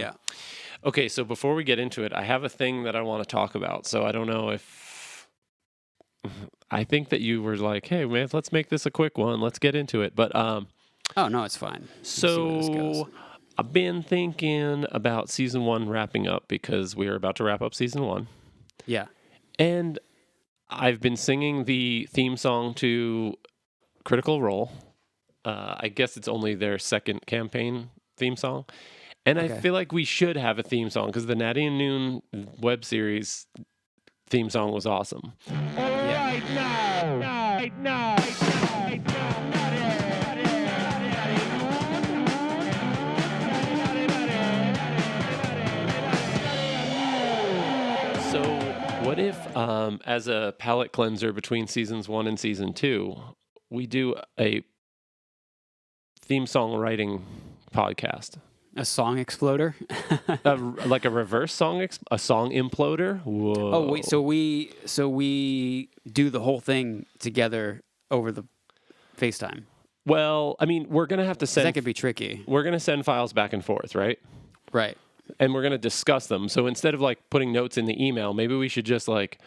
Yeah. Okay, so before we get into it, I have a thing that I want to talk about. So I don't know if I think that you were like, "Hey, man, let's make this a quick one. Let's get into it." But Oh, no, it's fine. We'll see where this goes. so I've been thinking about season 1 wrapping up because we are about to wrap up season 1. Yeah. And I've been singing the theme song to Critical Role. I guess it's only their second campaign theme song. And I Okay. feel like we should have a theme song because the Nattie and Noon web series theme song was awesome. So what if, as a palate cleanser between seasons 1 and season 2, we do a theme song writing podcast? A song exploder? Like a reverse song, a song imploder? Whoa. Oh, wait, so we do the whole thing together over the FaceTime. Well, I mean, we're going to have to 'Cause send... that could be tricky. We're going to send files back and forth, right? Right. And we're going to discuss them. So instead of like putting notes in the email, maybe we should just like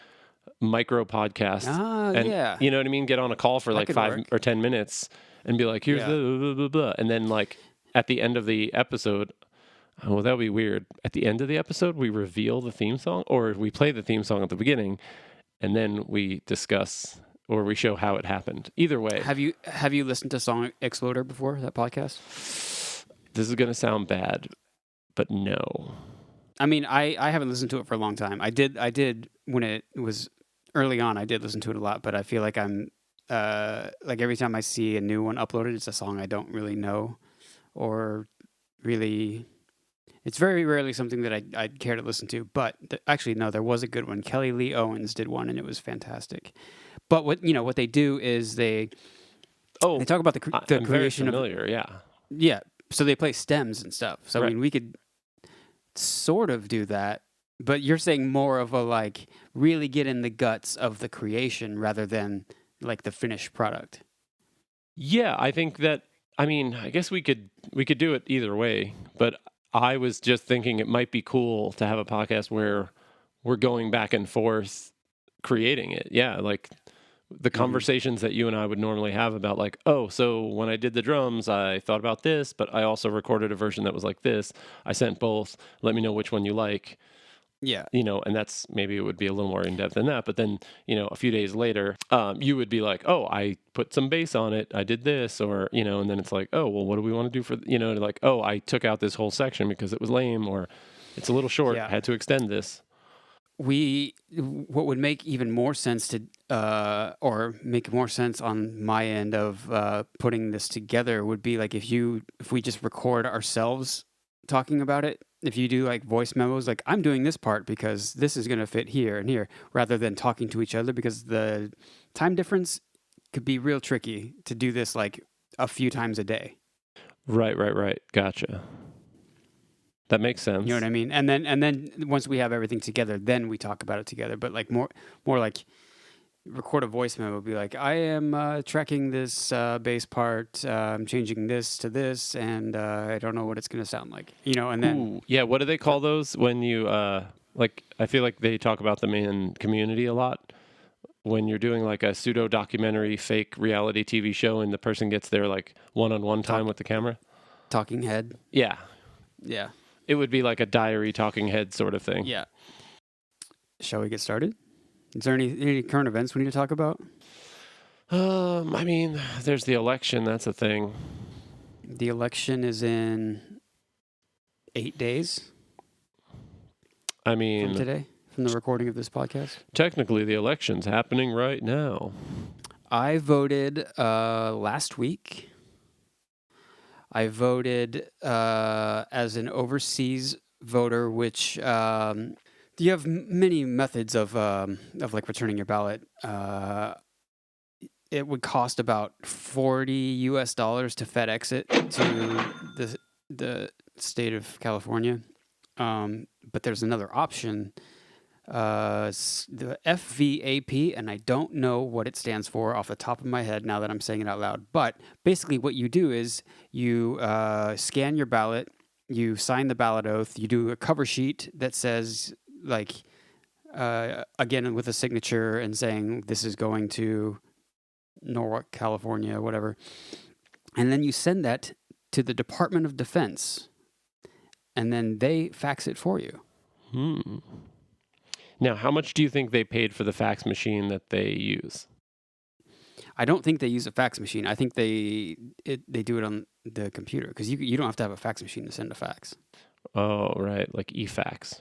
micro podcast. And, Yeah. you know what I mean? Get on a call for like could 5 work. or 10 minutes and be like, here's Yeah. the blah, blah, blah. And then like at the end of the episode, oh, that would be weird. At the end of the episode, we reveal the theme song, or we play the theme song at the beginning and then we discuss or we show how it happened. Either way. Have you listened to Song Exploder before, that podcast? This is going to sound bad, but no. I mean, I haven't listened to it for a long time. I did when it was early on. I did listen to it a lot, but I feel like I'm like every time I see a new one uploaded, it's a song I don't really know, or really. It's very rarely something that I'd care to listen to. But actually, no, there was a good one. Kelly Lee Owens did one, and it was fantastic. But what they do is they talk about the I'm creation very familiar, of yeah. So they play stems and stuff. So I Right. mean, we could sort of do that, but you're saying more of a like really get in the guts of the creation rather than like the finished product. Yeah, I think that. I mean, I guess we could do it either way, but I was just thinking it might be cool to have a podcast where we're going back and forth creating it. Yeah, like the conversations that you and I would normally have about like, oh, so when I did the drums, I thought about this, but I also recorded a version that was like this. I sent both. Let me know which one you like. Yeah. And that's maybe it would be a little more in depth than that. But then, a few days later, you would be like, oh, I put some bass on it. I did this, or, and then it's like, oh, well, what do we want to do for, like, oh, I took out this whole section because it was lame, or it's a little short. Yeah. I had to extend this. What would make even more sense or make more sense on my end of putting this together would be like if we just record ourselves talking about it. If you do like voice memos, like I'm doing this part because this is going to fit here and here, rather than talking to each other, because the time difference could be real tricky to do this like a few times a day. Right. Gotcha. That makes sense. You know what I mean? And then once we have everything together, then we talk about it together. But like more like record a voice memo, be like, I am tracking this bass part, I'm changing this to this, and I don't know what it's going to sound like. And then Ooh, yeah, what do they call those when you like? I feel like they talk about them in Community a lot. When you're doing like a pseudo documentary, fake reality TV show, and the person gets their like one-on-one time with the camera. talking head. Yeah. Yeah. It would be like a diary talking head sort of thing. Yeah. Shall we get started? Is there any current events we need to talk about? I mean, there's the election. That's a thing. The election is in 8 days I mean, from today, from the recording of this podcast. technically the election's happening right now. I voted last week. I voted as an overseas voter, which you have many methods of like returning your ballot. It would cost about $40 to FedEx it to the state of California. But there's another option, the FVAP, and I don't know what it stands for off the top of my head now that I'm saying it out loud. But basically what you do is you scan your ballot you sign the ballot oath, you do a cover sheet that says, like, again, with a signature and saying this is going to Norwalk, California, whatever. And then you send that to the Department of Defense, and then they fax it for you. Now, how much do you think they paid for the fax machine that they use? I don't think they use a fax machine. I think they do it on the computer, because you don't have to have a fax machine to send a fax. Oh, right, like e-fax.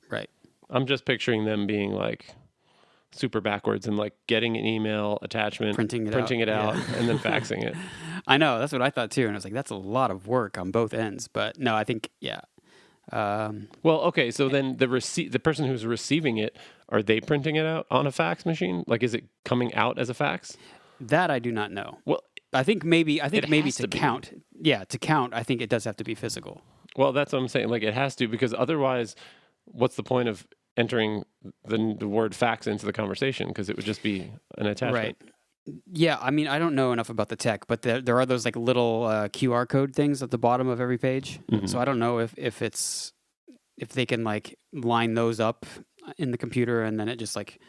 Right. I'm just picturing them being like super backwards and like getting an email attachment, Printing it out, yeah. and then faxing it. I know, that's what I thought too, and I was like, that's a lot of work on both ends. But no, I think Well, okay, so then the person who's receiving it, are they printing it out on a fax machine? Like, is it coming out as a fax? That I do not know. Well, I think maybe to be. count. Yeah, to count, I think it does have to be physical. Well, that's what I'm saying. Like, it has to, because otherwise, what's the point of entering the word fax into the conversation? Because it would just be an attachment. Right. Yeah, I mean, I don't know enough about the tech, but there are those like little QR code things at the bottom of every page. Mm-hmm. So I don't know if they can like line those up in the computer, and then it just like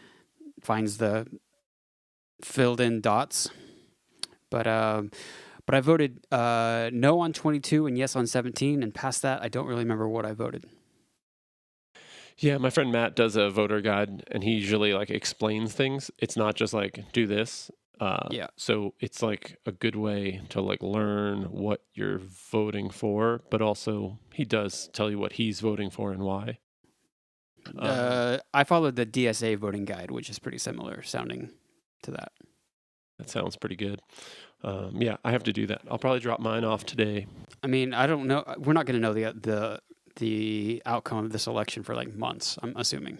finds the filled in dots. But I voted no on 22 and yes on 17, and past that, I don't really remember what I voted. Yeah, my friend Matt does a voter guide, and he usually like explains things. It's not just like do this. Yeah. So it's like a good way to like learn what you're voting for, but also he does tell you what he's voting for and why. I followed the DSA voting guide, which is pretty similar sounding to that. That sounds pretty good. Yeah, I have to do that. I'll probably drop mine off today. I mean, I don't know. We're not going to know the outcome of this election for like months, I'm assuming.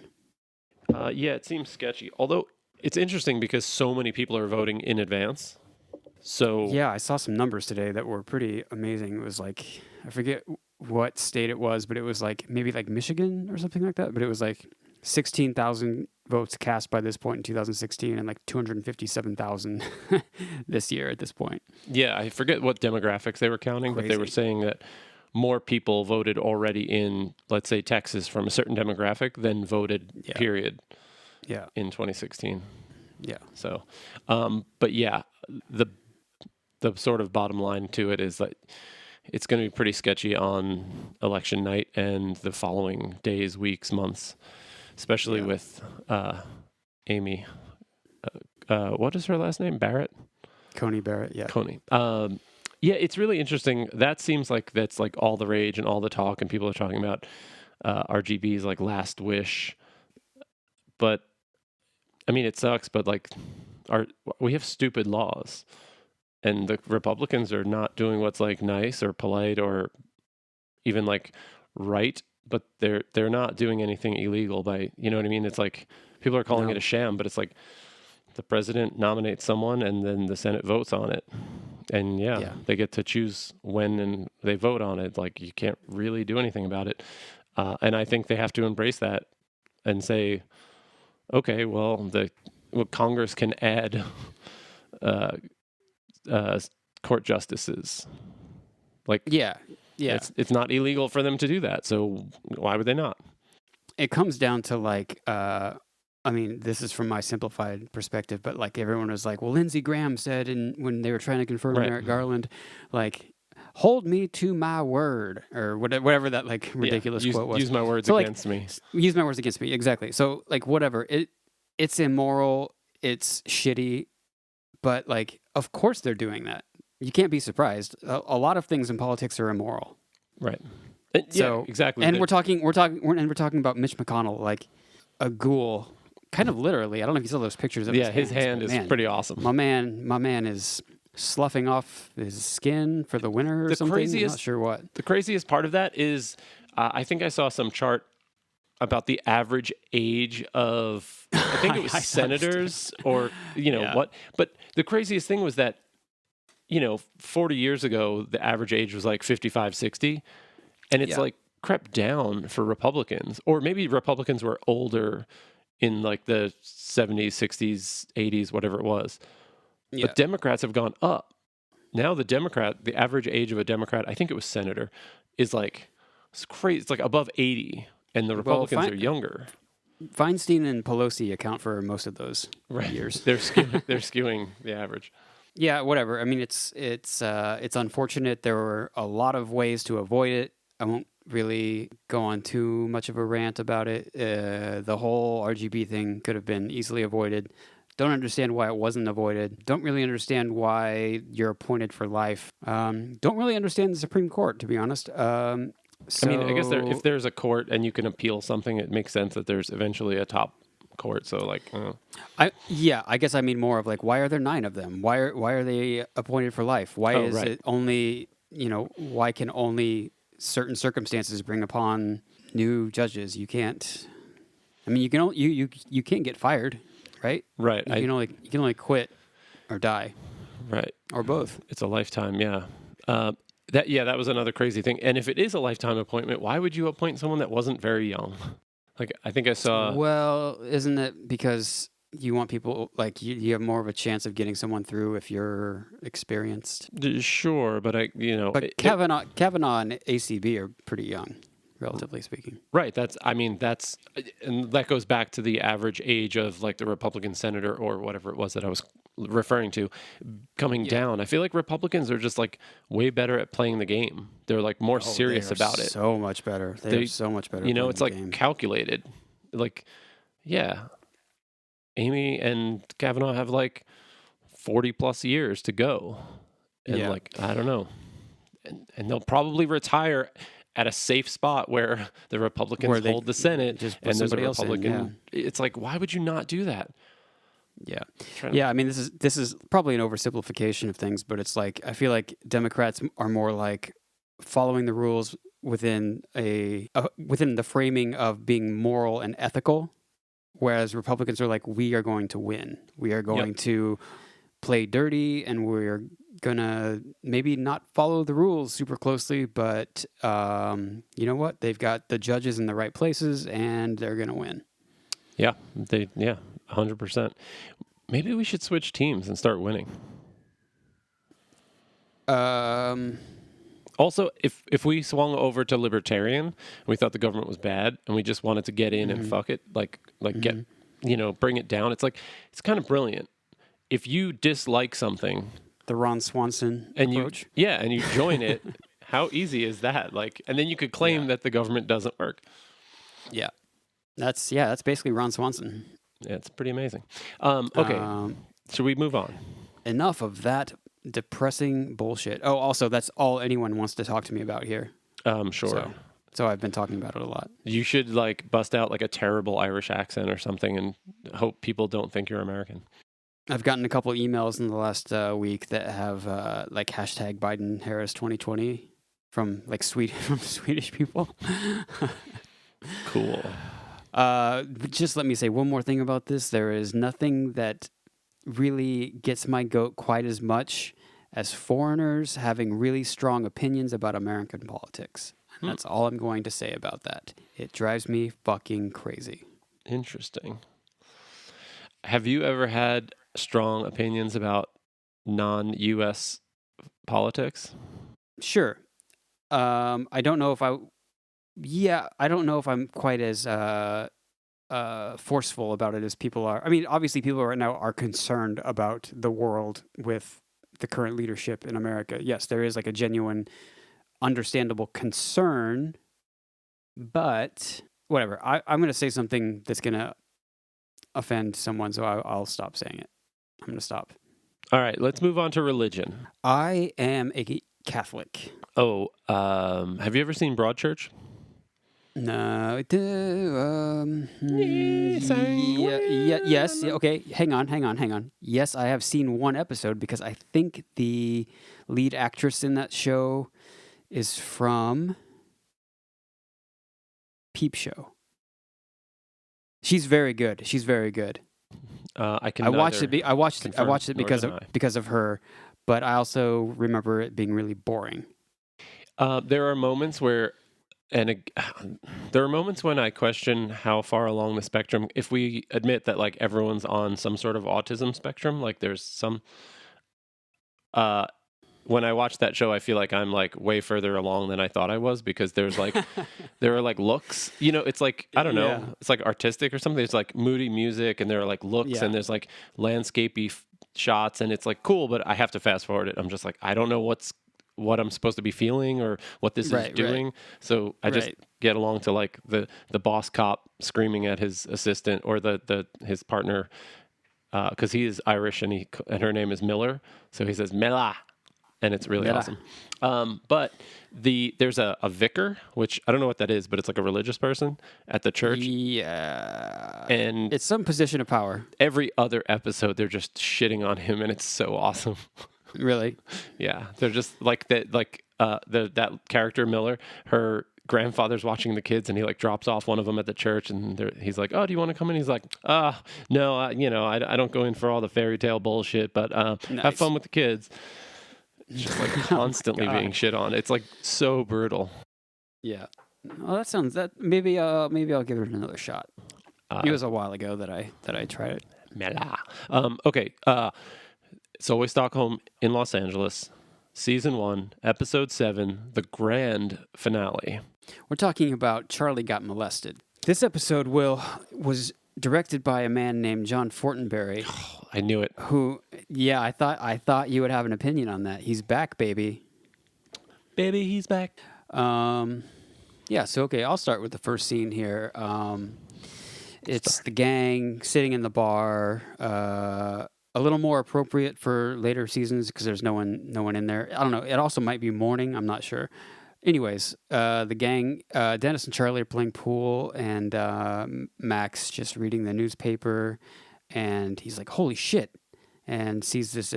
Yeah, it seems sketchy. Although it's interesting because so many people are voting in advance. So yeah, I saw some numbers today that were pretty amazing. It was like, I forget what state it was, but it was like maybe like Michigan or something like that. But it was like 16,000 votes cast by this point in 2016, and like 257,000 this year at this point. Yeah, I forget what demographics they were counting, but they were saying that more people voted already in, let's say, Texas from a certain demographic than voted, period, in 2016. Yeah. So, but yeah, the sort of bottom line to it is that it's going to be pretty sketchy on election night and the following days, weeks, months, especially with Amy. What is her last name? Barrett? Coney Barrett, yeah. Coney. Yeah, it's really interesting. That seems like that's like all the rage and all the talk, and people are talking about RGB's like last wish. But I mean, it sucks. But like, we have stupid laws, and the Republicans are not doing what's like nice or polite or even like right. But they're not doing anything illegal by, you know what I mean? It's like people are calling it a sham, but it's like the president nominates someone and then the Senate votes on it. And they get to choose when and they vote on it. Like, you can't really do anything about it. And I think they have to embrace that and say, okay, well, Congress can add court justices. Like, it's not illegal for them to do that. So why would they not? It comes down to like, I mean, this is from my simplified perspective, but like everyone was like, well, Lindsey Graham said, when they were trying to confirm Merrick Garland, like, hold me to my word, or whatever that like ridiculous quote was. Use my words against me. Use my words against me. Exactly. So like, whatever. It's immoral. It's shitty. But like, of course they're doing that. You can't be surprised. A lot of things in politics are immoral. Right. So exactly. And we're talking about Mitch McConnell, like a ghoul. Kind of literally. I don't know if you saw those pictures of his hand is pretty awesome. My man is sloughing off his skin for the winter or something. I'm not sure what. The craziest part of that is I think I saw some chart about the average age of, I think it was senators or, what. But the craziest thing was that, 40 years ago, the average age was like 55, 60. And it's like crept down for Republicans. Or maybe Republicans were older in like the 70s, 60s, 80s, whatever it was. Yeah. But Democrats have gone up. Now the average age of a Democrat, I think it was senator, is like It's crazy. It's like above 80, and the Republicans are younger. Feinstein and Pelosi account for most of those years. They're skewing the average. Yeah, whatever. I mean, it's unfortunate. There were a lot of ways to avoid it. I won't really go on too much of a rant about it. The whole RGB thing could have been easily avoided. Don't understand why it wasn't avoided. Don't really understand why you're appointed for life. Don't really understand the Supreme Court, to be honest. I mean, I guess if there's a court and you can appeal something, it makes sense that there's eventually a top court. So, like, I guess I mean more of like, why are there 9 of them? Why are they appointed for life? Why is it only, why can only certain circumstances bring upon new judges? You can't. I mean, you can't get fired, right? Right. You can only quit or die, right, or both. It's a lifetime. Yeah. That was another crazy thing. And if it is a lifetime appointment, why would you appoint someone that wasn't very young? Like, I think I saw. Well, isn't it because you want people, like, you have more of a chance of getting someone through if you're experienced? Sure, but But Kavanaugh and ACB are pretty young, relatively speaking. Right. And that goes back to the average age of like the Republican senator or whatever it was that I was referring to coming down. I feel like Republicans are just like way better at playing the game. They're like more serious about it. So much better. They're so much better. It's like calculated. Like, yeah, Amy and Kavanaugh have like 40 plus years to go. And like, I don't know. And they'll probably retire at a safe spot where the Republicans hold the Senate and there's a Republican. It's like, why would you not do that? Yeah. I mean, this is probably an oversimplification of things, but it's like, I feel like Democrats are more like following the rules within within the framing of being moral and ethical, whereas Republicans are like, we are going to win. We are going to play dirty, and we're gonna maybe not follow the rules super closely, but you know what? They've got the judges in the right places, and they're gonna win. 100%. Maybe we should switch teams and start winning. Also, if we swung over to libertarian, and we thought the government was bad, and we just wanted to get in and fuck it, get bring it down. It's like, it's kind of brilliant. If you dislike something, the Ron Swanson approach, and you join it, how easy is that? Like, and then you could claim that the government doesn't work. Yeah, that's basically Ron Swanson. Yeah, it's pretty amazing. Okay, should we move on? Enough of that depressing bullshit. Oh, also, that's all anyone wants to talk to me about here. Sure. So I've been talking about it a lot. You should like bust out like a terrible Irish accent or something and hope people don't think you're American. I've gotten a couple emails in the last week that have like hashtag Biden Harris 2020 from like Swedish people. Cool. Just let me say one more thing about this. There is nothing that really gets my goat quite as much as foreigners having really strong opinions about American politics. And that's all I'm going to say about that. It drives me fucking crazy. Interesting. Have you ever had strong opinions about non-U.S. politics? Sure. I don't know if I'm quite as forceful about it as people are. I mean, obviously people right now are concerned about the world with the current leadership in America. Yes, there is like a genuine, understandable concern, but whatever. I'm going to say something that's going to offend someone, so I'll stop saying it. I'm going to stop. All right, let's move on to religion. I am a Catholic. Oh, have you ever seen Broadchurch? No. Yes. Okay. Hang on. Yes, I have seen one episode because I think the lead actress in that show is from Peep Show. She's very good. I watched it because of her, but I also remember it being really boring. There are moments when I question how far along the spectrum, if we admit that like everyone's on some sort of autism spectrum, like there's some, when I watch that show, I feel like I'm like way further along than I thought I was, because there's like there are like looks, it's like, I don't know, Yeah. it's like artistic or something. It's like moody music, and there are like looks, Yeah. and there's like landscapey shots, and it's like cool, but I have to fast forward it. I'm just like, I don't know what I'm supposed to be feeling or what this is doing. So I just get along to like the boss cop screaming at his assistant, or his partner, because he is Irish, and her name is Miller, so he says Mela, and it's really awesome. But there's a vicar, which I don't know what that is, but it's like a religious person at the church. Yeah, and it's some position of power. Every other episode, they're just shitting on him, and it's so awesome. Really? Yeah, they're just like that. Like that character Miller, her grandfather's watching the kids, and he like drops off one of them at the church, and he's like, "Oh, do you want to come in?" He's like, no, I don't go in for all the fairy tale bullshit, but have fun with the kids." Just like constantly being shit on. It's like so brutal. Yeah. Well, maybe I'll give it another shot. It was a while ago that I tried it. Okay. It's Always Stockholm in Los Angeles, season 1, episode 7, the grand finale. We're talking about Charlie Got Molested. This episode, was directed by a man named John Fortenberry. Oh, I knew it. Who? Yeah, I thought you would have an opinion on that. He's back, baby. Baby, he's back. Yeah. So okay, I'll start with the first scene here. It's the gang sitting in the bar. A little more appropriate for later seasons because there's no one in there. I don't know. It also might be morning. I'm not sure. Anyways, the gang, Dennis and Charlie are playing pool, and Max just reading the newspaper, and he's like, "Holy shit!" and sees this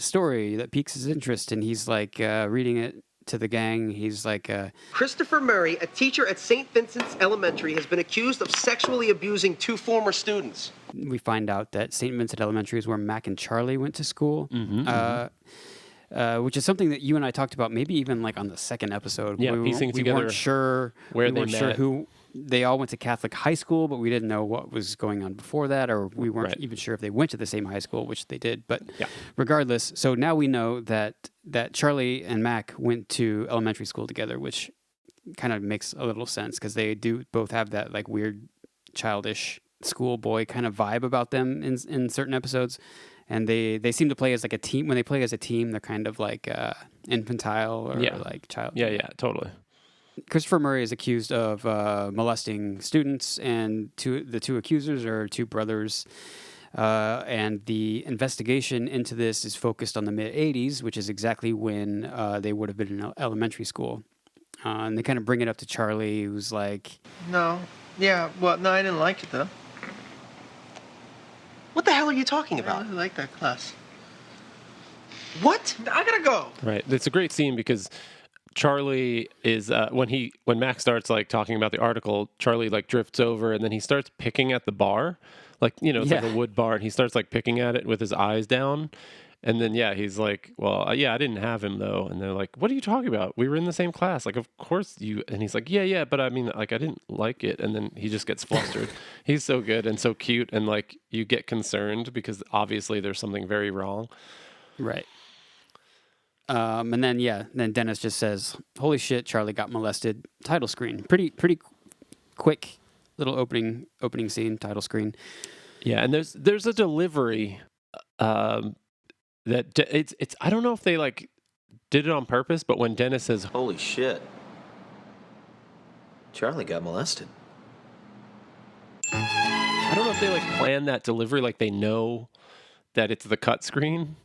story that piques his interest, and he's like reading it to the gang. He's like, Christopher Murray, a teacher at St. Vincent's Elementary, has been accused of sexually abusing 2 former students. We find out that St. Vincent Elementary is where Mac and Charlie went to school, which is something that you and I talked about, maybe even like on the second episode. Yeah, piecing together we weren't sure where they met. Sure who they all went to Catholic high school, but we didn't know what was going on before that, or we weren't even sure if they went to the same high school, which they did. But regardless, so now we know that Charlie and Mac went to elementary school together, which kind of makes a little sense because they do both have that like weird, childish schoolboy kind of vibe about them in certain episodes. And they seem to play as like a team. When they play as a team, they're kind of like infantile or like child. Yeah, totally. Christopher Murray is accused of molesting students, and the two accusers are 2 brothers. And the investigation into this is focused on the mid-'80s, which is exactly when they would have been in elementary school. And they kind of bring it up to Charlie, who's like... No. Yeah, well, no, I didn't like it, though. What the hell are you talking about? I really like that class. What? I gotta go. Right. It's a great scene because Charlie is when Max starts like talking about the article, Charlie like drifts over, and then he starts picking at the bar, like it's like a wood bar, and he starts like picking at it with his eyes down, and then he's like, well, I didn't have him though, and they're like, what are you talking about? We were in the same class, like of course you, and he's like, yeah, but I mean like I didn't like it, and then he just gets flustered. He's so good and so cute, and like you get concerned because obviously there's something very wrong. Right. And then Dennis just says, "Holy shit, Charlie got molested." Title screen. Pretty quick little opening scene. Title screen. Yeah, and there's a delivery that it's I don't know if they like did it on purpose, but when Dennis says, "Holy shit, Charlie got molested," I don't know if they like plan that delivery, like they know that it's the cut screen.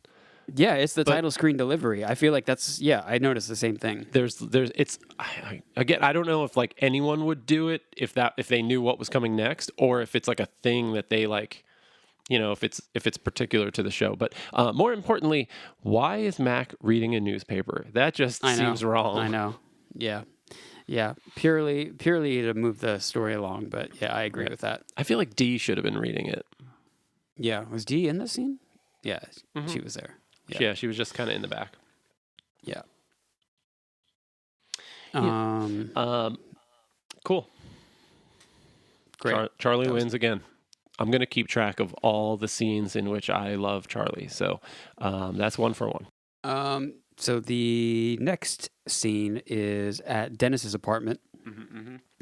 Yeah, it's the title screen delivery. I feel like I noticed the same thing. Again, I don't know if like anyone would do it if they knew what was coming next, or if it's like a thing that they like, if it's particular to the show. But more importantly, why is Mac reading a newspaper? That just seems wrong. I know. Yeah. Purely to move the story along, but yeah, I agree with that. I feel like Dee should have been reading it. Yeah, was Dee in the scene? Yeah, she was there. Yeah, she was just kind of in the back. Yeah. Cool. Great. Charlie wins again. I'm going to keep track of all the scenes in which I love Charlie. So that's 1 for 1. So the next scene is at Dennis's apartment,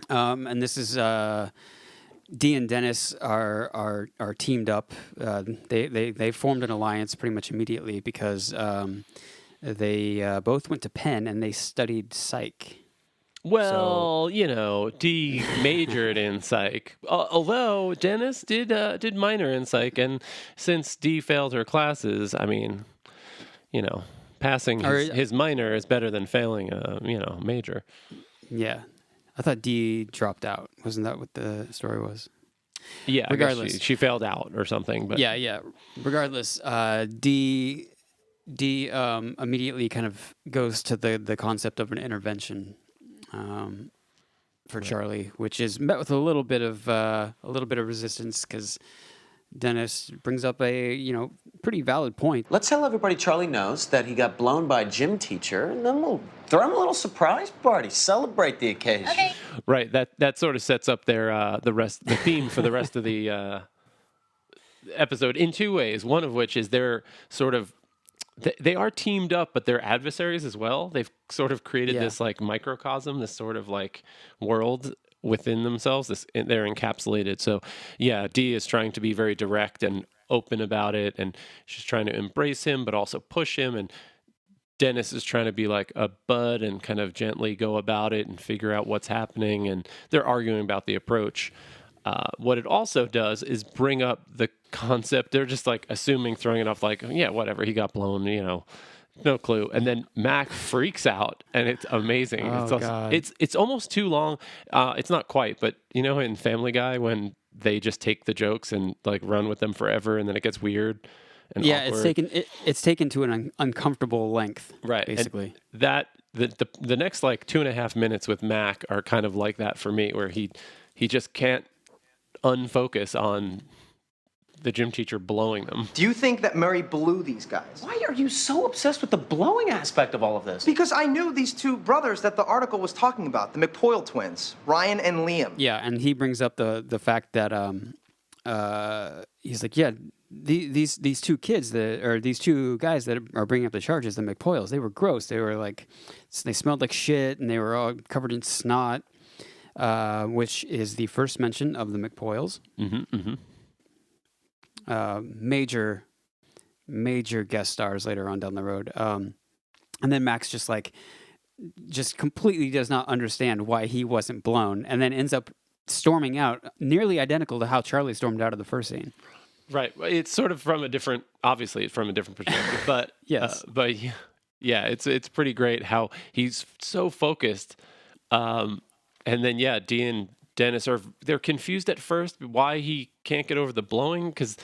and this is Dee and Dennis are teamed up. They formed an alliance pretty much immediately because they both went to Penn and they studied psych. Well, Dee majored in psych, although Dennis did minor in psych, and since Dee failed her classes, I mean, passing his minor is better than failing a major. Yeah, I thought Dee dropped out. Wasn't that what the story was? Yeah, regardless, she failed out or something. But yeah. Regardless, Dee immediately kind of goes to the concept of an intervention. For Charlie, which is met with a little bit of resistance because Dennis brings up a pretty valid point. Let's tell everybody Charlie knows that he got blown by a gym teacher, and then we'll throw him a little surprise party, celebrate the occasion. Okay. Right. That sort of sets up the theme for the rest of the episode in two ways. One of which is they're sort of. They are teamed up, but they're adversaries as well. They've sort of created this like microcosm, this sort of like world within themselves. They're encapsulated. So yeah, Dee is trying to be very direct and open about it, and she's trying to embrace him, but also push him. And Dennis is trying to be like a bud and kind of gently go about it and figure out what's happening. And they're arguing about the approach. What it also does is bring up the concept. They're just like assuming, throwing it off like, yeah, whatever, he got blown, no clue. And then Mac freaks out, and it's amazing. Oh, God. It's almost too long. It's not quite, but in Family Guy when they just take the jokes and like run with them forever, and then it gets weird and awkward. It's taken to an uncomfortable length, right? Basically, and that the next like 2.5 minutes with Mac are kind of like that for me, where he just can't unfocus on the gym teacher blowing them. Do you think that Murray blew these guys? Why are you so obsessed with the blowing aspect of all of this? Because I knew these two brothers that the article was talking about, the McPoyle twins, Ryan and Liam. Yeah, and he brings up the fact that he's like, yeah, these two kids these two guys that are bringing up the charges, the McPoyles, they were gross. They were like, they smelled like shit, and they were all covered in snot, which is the first mention of the McPoyles. Major guest stars later on down the road. And then Max just completely does not understand why he wasn't blown, and then ends up storming out, nearly identical to how Charlie stormed out of the first scene. Right. It's sort of obviously from a different perspective, but yes. Yeah, it's pretty great how he's so focused. And then Dee and Dennis they're confused at first why he can't get over the blowing, because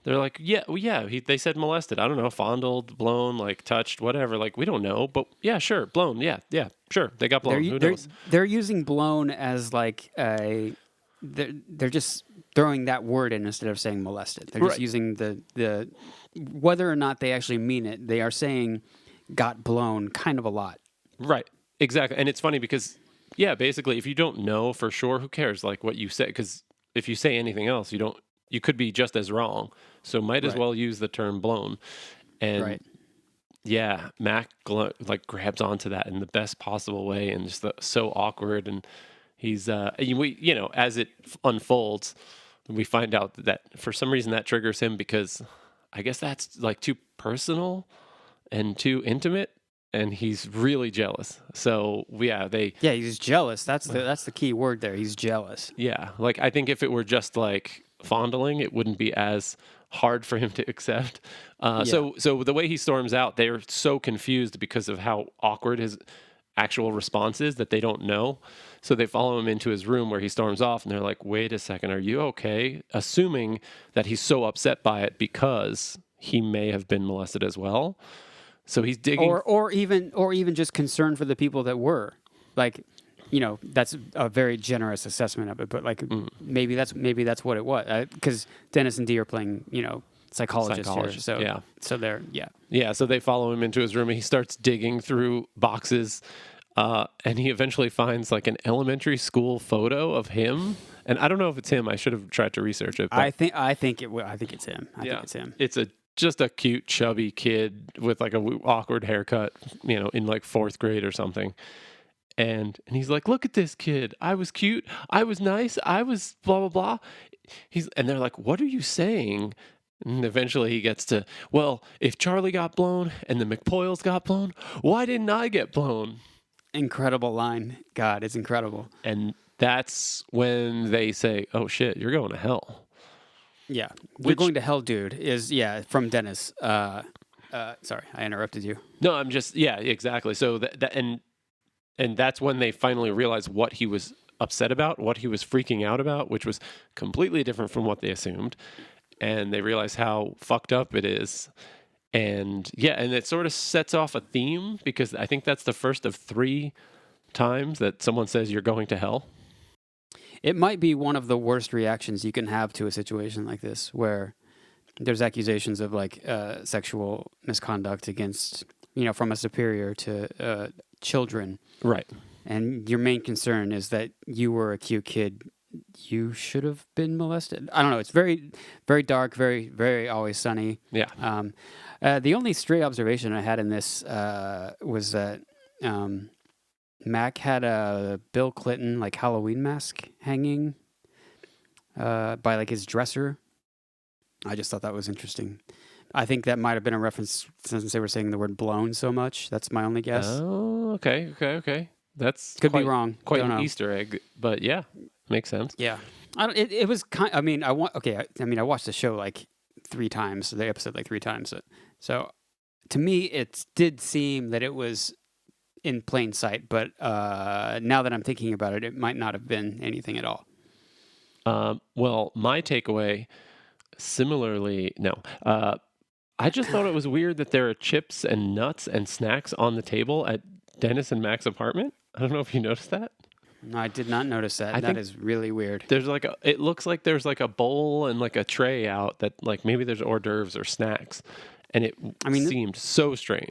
they're like, they said molested. I don't know, fondled, blown, like touched, whatever. Like, we don't know, but yeah, sure, blown. Yeah, sure, they got blown. Who knows? They're using blown as like they're just throwing that word in instead of saying molested. They're just using the whether or not they actually mean it. They are saying got blown kind of a lot. Right. Exactly. And it's funny because basically, if you don't know for sure, who cares? Like what you say, because if you say anything else, you could be just as wrong. So might as well use the term blown. And Mac grabs onto that in the best possible way, and just so awkward. And he's as it unfolds, we find out that for some reason that triggers him, because I guess that's like too personal and too intimate. And he's really jealous. So he's jealous. That's the key word there. He's jealous. Yeah, like I think if it were just like fondling, it wouldn't be as hard for him to accept. So the way he storms out, they're so confused because of how awkward his actual response is that they don't know. So they follow him into his room where he storms off, and they're like, "Wait a second, are you okay?" Assuming that he's so upset by it because he may have been molested as well. So he's digging, or even just concerned for the people that were, like, that's a very generous assessment of it. But like, maybe that's what it was, because Dennis and Dee are playing, psychologists here. So so they're So they follow him into his room, and he starts digging through boxes, and he eventually finds like an elementary school photo of him. And I don't know if it's him. I should have tried to research it. But I think it's him. I think it's him. It's a just a cute, chubby kid with like a awkward haircut, in like 4th grade or something. And he's like, look at this kid. I was cute. I was nice. I was blah, blah, blah. And they're like, what are you saying? And eventually he gets to, well, if Charlie got blown and the McPoyles got blown, why didn't I get blown? Incredible line. God, it's incredible. And that's when they say, oh shit, you're going to hell. Yeah. We're going to hell, dude, is, from Dennis. Sorry, I interrupted you. No, I'm just, yeah, exactly. So and that's when they finally realized what he was upset about, what he was freaking out about, which was completely different from what they assumed. And they realize how fucked up it is. And and it sort of sets off a theme, because I think that's the first of 3 times that someone says you're going to hell. It might be one of the worst reactions you can have to a situation like this, where there's accusations of like sexual misconduct against, from a superior to children. Right. And your main concern is that you were a cute kid. You should have been molested. I don't know. It's very, very dark, very, very Always Sunny. Yeah. The only stray observation I had in this was that Mac had a Bill Clinton like Halloween mask hanging by like his dresser. I just thought that was interesting. I think that might have been a reference since they were saying the word blown so much. That's my only guess. Oh, okay. That's Could be wrong. Quite Don't an know. Easter egg, but yeah, makes sense. Yeah. It was kind. I watched the show like 3 times. The episode like 3 times. So to me, it did seem that it was in plain sight. But now that I'm thinking about it, it might not have been anything at all. Well, my takeaway, similarly, no. I just thought it was weird that there are chips and nuts and snacks on the table at Dennis and Mac's apartment. I don't know if you noticed that. No, I did not notice that. That is really weird. There's it looks like there's like a bowl and like a tray out that like maybe there's hors d'oeuvres or snacks, and it seemed so strange.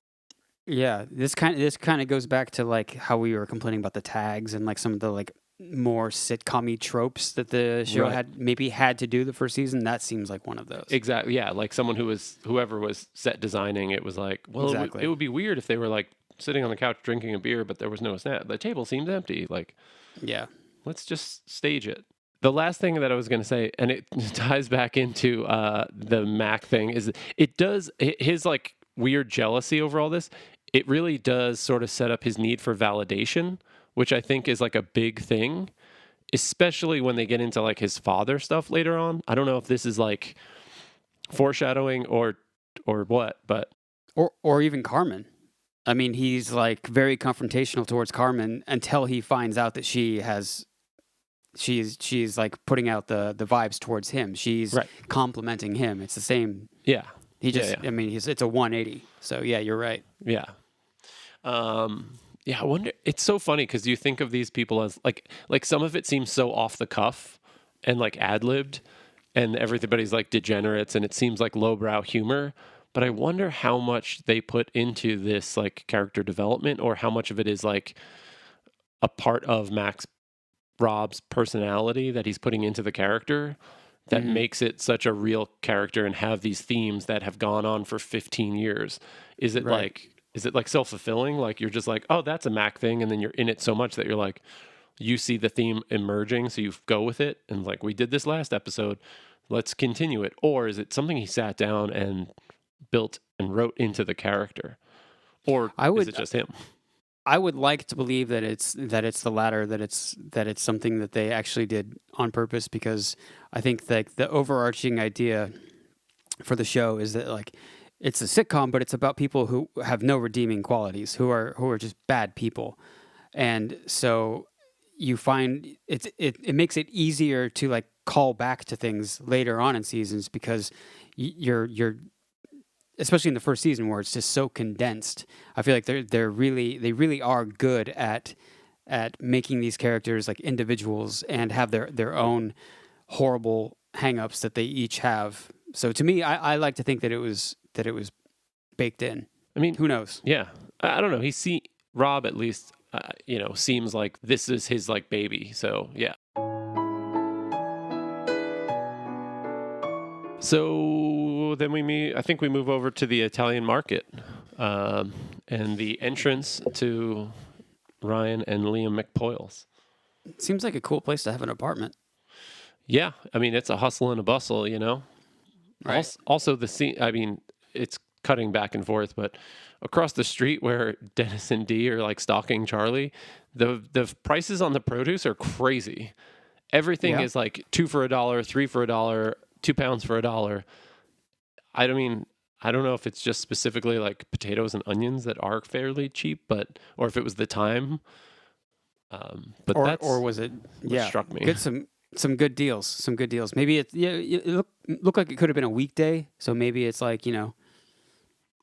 Yeah, this kind of goes back to like how we were complaining about the tags and like some of the like more sitcom-y tropes that the show had to do the first season. That seems like one of those. Exactly. Yeah, like whoever was set designing it was like, well, exactly. It would be weird if they were like sitting on the couch drinking a beer, but there was no snack. The table seems empty. Like, yeah, let's just stage it. The last thing that I was going to say, and it ties back into the Mac thing, is his like weird jealousy over all this. It really does sort of set up his need for validation, which I think is like a big thing, especially when they get into like his father stuff later on. I don't know if this is like foreshadowing or what, but or even Carmen. I mean, he's like very confrontational towards Carmen until he finds out that she's like putting out the vibes towards him. She's complimenting him. It's the same. Yeah. He just, I mean, it's a 180. So yeah, you're right. Yeah. Yeah, I wonder. It's so funny because you think of these people as like some of it seems so off the cuff and like ad-libbed, and everybody's like degenerates, and it seems like lowbrow humor. But I wonder how much they put into this like character development, or how much of it is like a part of Rob's personality that he's putting into the character that makes it such a real character and have these themes that have gone on for 15 years. Is it like self-fulfilling? Like you're just like, oh, that's a Mac thing. And then you're in it so much that you're like, you see the theme emerging. So you go with it. And like, we did this last episode, let's continue it. Or is it something he sat down and built and wrote into the character? Or is it just him? I would like to believe that it's the latter, that it's something that they actually did on purpose, because I think that the overarching idea for the show is that like it's a sitcom, but it's about people who have no redeeming qualities, who are just bad people, and so you find it makes it easier to like call back to things later on in seasons, because you're especially in the first season where it's just so condensed. I feel like they really are good at making these characters like individuals and have their own horrible hang-ups that they each have. So to me, I like to think that it was baked in. I mean, who knows? Yeah, I don't know. Rob at least seems like this is his like baby. So yeah. So so then I think we move over to the Italian market, and the entrance to Ryan and Liam McPoyles. Seems like a cool place to have an apartment. Yeah, I mean, it's a hustle and a bustle, you know. Right. Also, the scene. I mean, it's cutting back and forth, but across the street where Dennis and Dee are like stalking Charlie, the prices on the produce are crazy. Everything is like $2 for $1, $3 for $1, £2 for $1. I mean, I don't know if it's just specifically like potatoes and onions that are fairly cheap, or if it was the time. But or was it? Yeah, struck me. Good some good deals. Some good deals. Maybe it looked like it could have been a weekday. So maybe it's like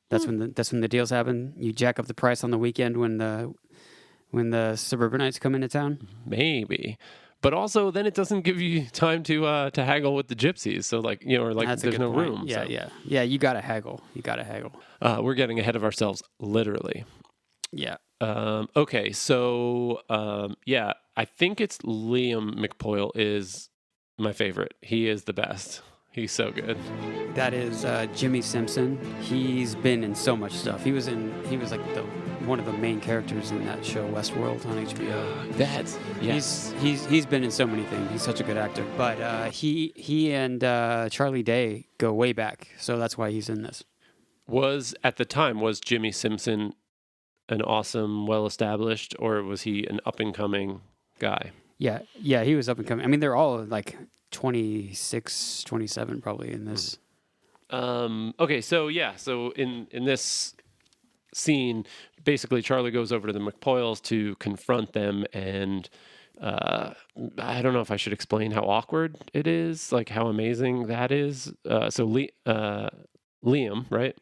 that's when the deals happen. You jack up the price on the weekend when the suburbanites come into town. Maybe. But also, then it doesn't give you time to haggle with the gypsies. So, like, or like, That's there's no point. room. Yeah, so. yeah. You gotta haggle. We're getting ahead of ourselves, literally. Yeah. Okay, so I think it's Liam McPoyle is my favorite. He is the best. He's so good. That is Jimmy Simpson. He's been in so much stuff. He was like one of the main characters in that show Westworld on HBO. He's been in so many things. He's such a good actor. But he and Charlie Day go way back, so that's why he's in this. Was Jimmy Simpson an awesome, well-established, or was he an up-and-coming guy? Yeah, he was up and coming. I mean, they're all like 26, 27 probably in this. Okay, so in this scene, basically Charlie goes over to the McPoyles to confront them, and I don't know if I should explain how awkward it is, like how amazing that is. Liam, right?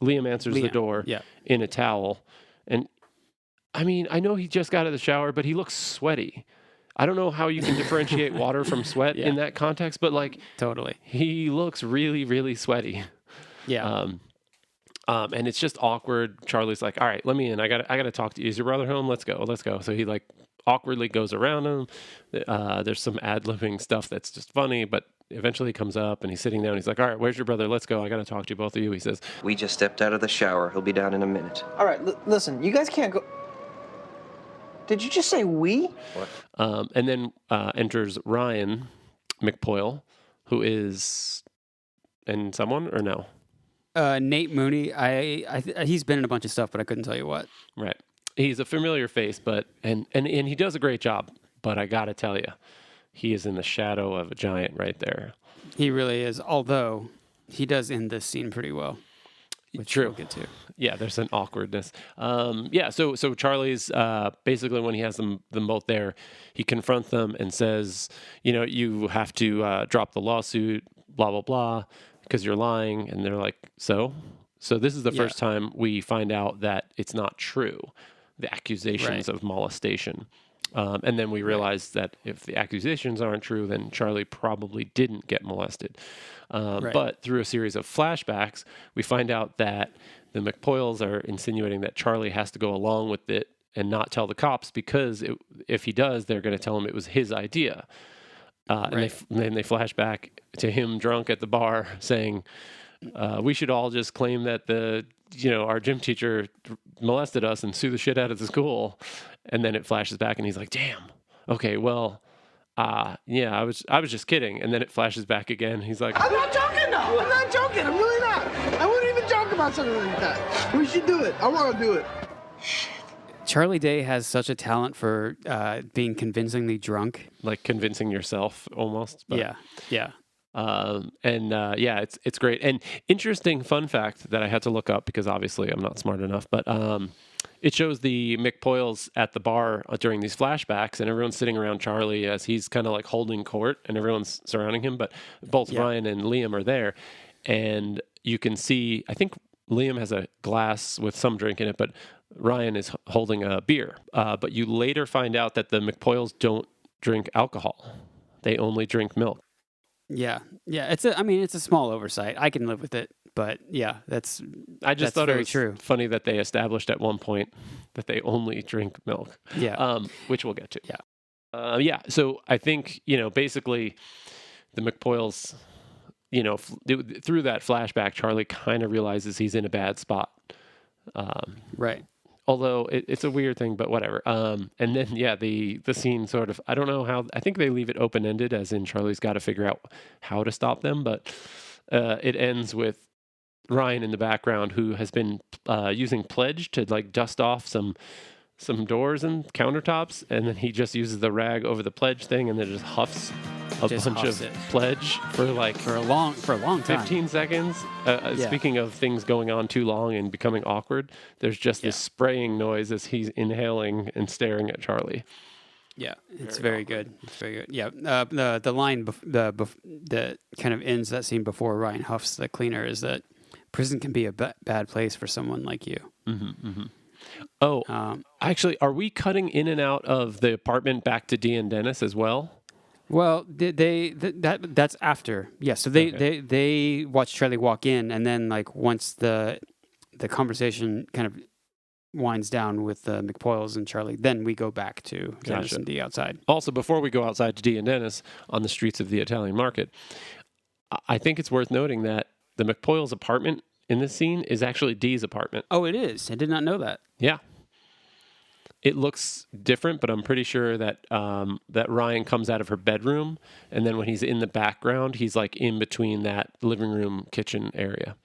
Liam answers the door in a towel. And I mean, I know he just got out of the shower, but he looks sweaty. I don't know how you can differentiate water from sweat in that context, but like totally, he looks really, really sweaty. Yeah. And it's just awkward. Charlie's like, "All right, let me in. I got to talk to you. Is your brother home? Let's go. So he like awkwardly goes around him. There's some ad-libbing stuff that's just funny, but eventually he comes up and he's sitting down. He's like, "All right, where's your brother? Let's go. I got to talk to you, both of you." He says, We just stepped out of the shower. He'll be down in a minute. All right, listen, you guys can't go. Did you just say we? What? And then enters Ryan McPoyle, who is in someone or no? Nate Mooney. He's been in a bunch of stuff, but I couldn't tell you what. Right. He's a familiar face, but and he does a great job. But I gotta tell you, he is in the shadow of a giant right there. He really is. Although he does end this scene pretty well. Which True. We'll get to. Yeah, there's an awkwardness. So Charlie's basically when he has them both there, he confronts them and says, you have to drop the lawsuit, blah blah blah, because you're lying. And they're like, so this is the first time we find out that it's not true, the accusations of molestation. And then we realize that if the accusations aren't true, then Charlie probably didn't get molested. But through a series of flashbacks, we find out that the McPoyles are insinuating that Charlie has to go along with it and not tell the cops because if he does, they're going to tell him it was his idea. And then they flash back to him drunk at the bar saying, we should all just claim that our gym teacher molested us and sue the shit out of the school. And then it flashes back and he's like, damn, okay, well, I was just kidding. And then it flashes back again. He's like, I'm not joking, though. I'm not joking. I'm really not. I wouldn't even joke about something like that. We should do it. I want to do it. Charlie Day has such a talent for being convincingly drunk. Like convincing yourself almost. But, Yeah. It's great. And interesting fun fact that I had to look up because obviously I'm not smart enough, but it shows the McPoyles at the bar during these flashbacks and everyone's sitting around Charlie as he's kind of like holding court and everyone's surrounding him, but both Ryan and Liam are there. And you can see, I think Liam has a glass with some drink in it, but Ryan is holding a beer. But you later find out that the McPoyles don't drink alcohol. They only drink milk. Yeah. It's a small oversight. I can live with it, but I just thought it was true. Funny that they established at one point that they only drink milk. Yeah. Which we'll get to. Yeah. So I think, basically the McPoyles through that flashback, Charlie kind of realizes he's in a bad spot. Right. Although it's a weird thing, but whatever. And then, the scene sort of, I don't know how, I think they leave it open-ended, as in Charlie's got to figure out how to stop them, but it ends with Ryan in the background, who has been using Pledge to like dust off some doors and countertops, and then he just uses the rag over the Pledge thing and then just huffs a bunch of Pledge for a long time, 15 seconds. Speaking of things going on too long and becoming awkward, there's just this spraying noise as he's inhaling and staring at Charlie. Yeah, it's very good. It's very good. Yeah, the line that kind of ends that scene before Ryan huffs the cleaner is that prison can be a bad place for someone like you. Mm-hmm, mm-hmm. Oh, actually, are we cutting in and out of the apartment back to Dee and Dennis as well? Well, that's after. Yeah, so they watch Charlie walk in, and then like once the conversation kind of winds down with McPoyles and Charlie, then we go back to Dennis and Dee outside. Also, before we go outside to Dee and Dennis on the streets of the Italian market, I think it's worth noting that the McPoyles apartment in this scene is actually Dee's apartment. Oh, it is? I did not know that. Yeah. It looks different, but I'm pretty sure that that Ryan comes out of her bedroom, and then when he's in the background, he's like in between that living room kitchen area.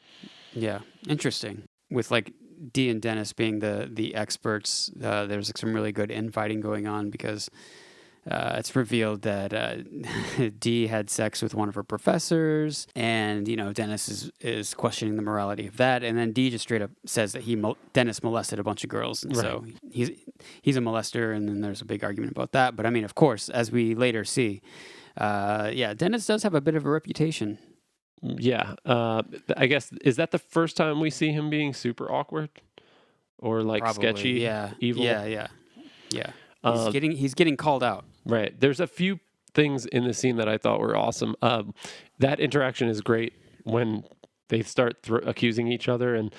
Yeah, interesting. With like Dee and Dennis being the experts, there's like some really good infighting going on because it's revealed that Dee had sex with one of her professors, and Dennis is questioning the morality of that, and then Dee just straight up says that Dennis molested a bunch of girls, and so he's a molester, and then there's a big argument about that. But I mean, of course, as we later see, Dennis does have a bit of a reputation. Yeah, I guess, is that the first time we see him being super awkward or like Probably, sketchy, evil? Yeah. He's getting called out. Right. There's a few things in the scene that I thought were awesome. That interaction is great when they start accusing each other, and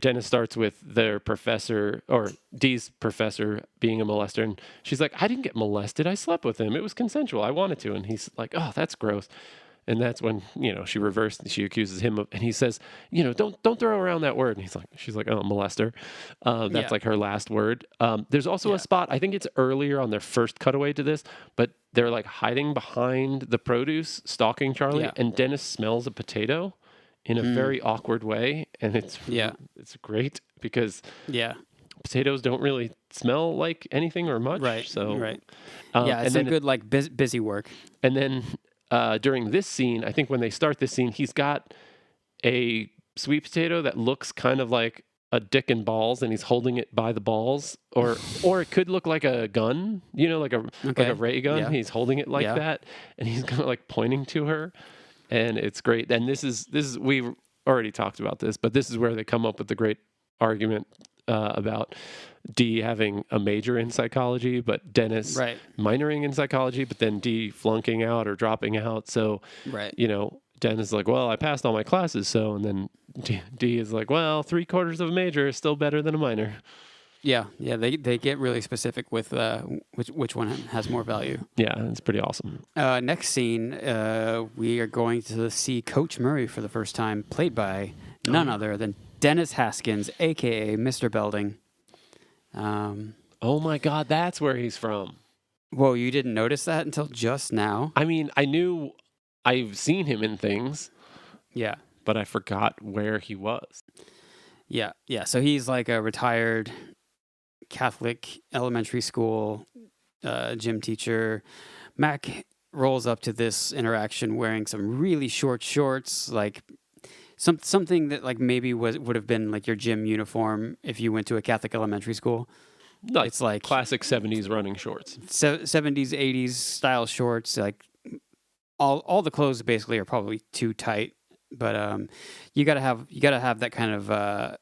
Dennis starts with their professor, or Dee's professor, being a molester, and she's like, "I didn't get molested. I slept with him. It was consensual. I wanted to." And he's like, "Oh, that's gross." And that's when, she accuses him of, and he says, don't throw around that word. And she's like, "Oh, molester." That's like her last word. There's also a spot, I think it's earlier on their first cutaway to this, but they're like hiding behind the produce, stalking Charlie, and Dennis smells a potato in a very awkward way. And it's great because potatoes don't really smell like anything or much. Right. So, it's a good like busy work. And then, during this scene, I think when they start this scene, he's got a sweet potato that looks kind of like a dick and balls, and he's holding it by the balls, or it could look like a gun, like a ray gun. Yeah. He's holding it like that, and he's kind of like pointing to her, and it's great. And this is we've already talked about this, but this is where they come up with the great argument about Dee having a major in psychology, but Dennis minoring in psychology, but then Dee flunking out or dropping out. So, Dennis is like, "Well, I passed all my classes." So, and then Dee is like, "Well, 3/4 of a major is still better than a minor." Yeah. They get really specific with which one has more value. Yeah, it's pretty awesome. Next scene, we are going to see Coach Murray for the first time, played by none other than Dennis Haskins, a.k.a. Mr. Belding. Oh my God, that's where he's from. Whoa, you didn't notice that until just now? I mean, I've seen him in things. Yeah. But I forgot where he was. Yeah. So he's like a retired Catholic elementary school gym teacher. Mac rolls up to this interaction wearing some really short shorts, like something that like maybe would have been like your gym uniform if you went to a Catholic elementary school. It's like classic 70s running shorts. 70s, 80s style shorts. Like all the clothes basically are probably too tight, but you gotta have that kind of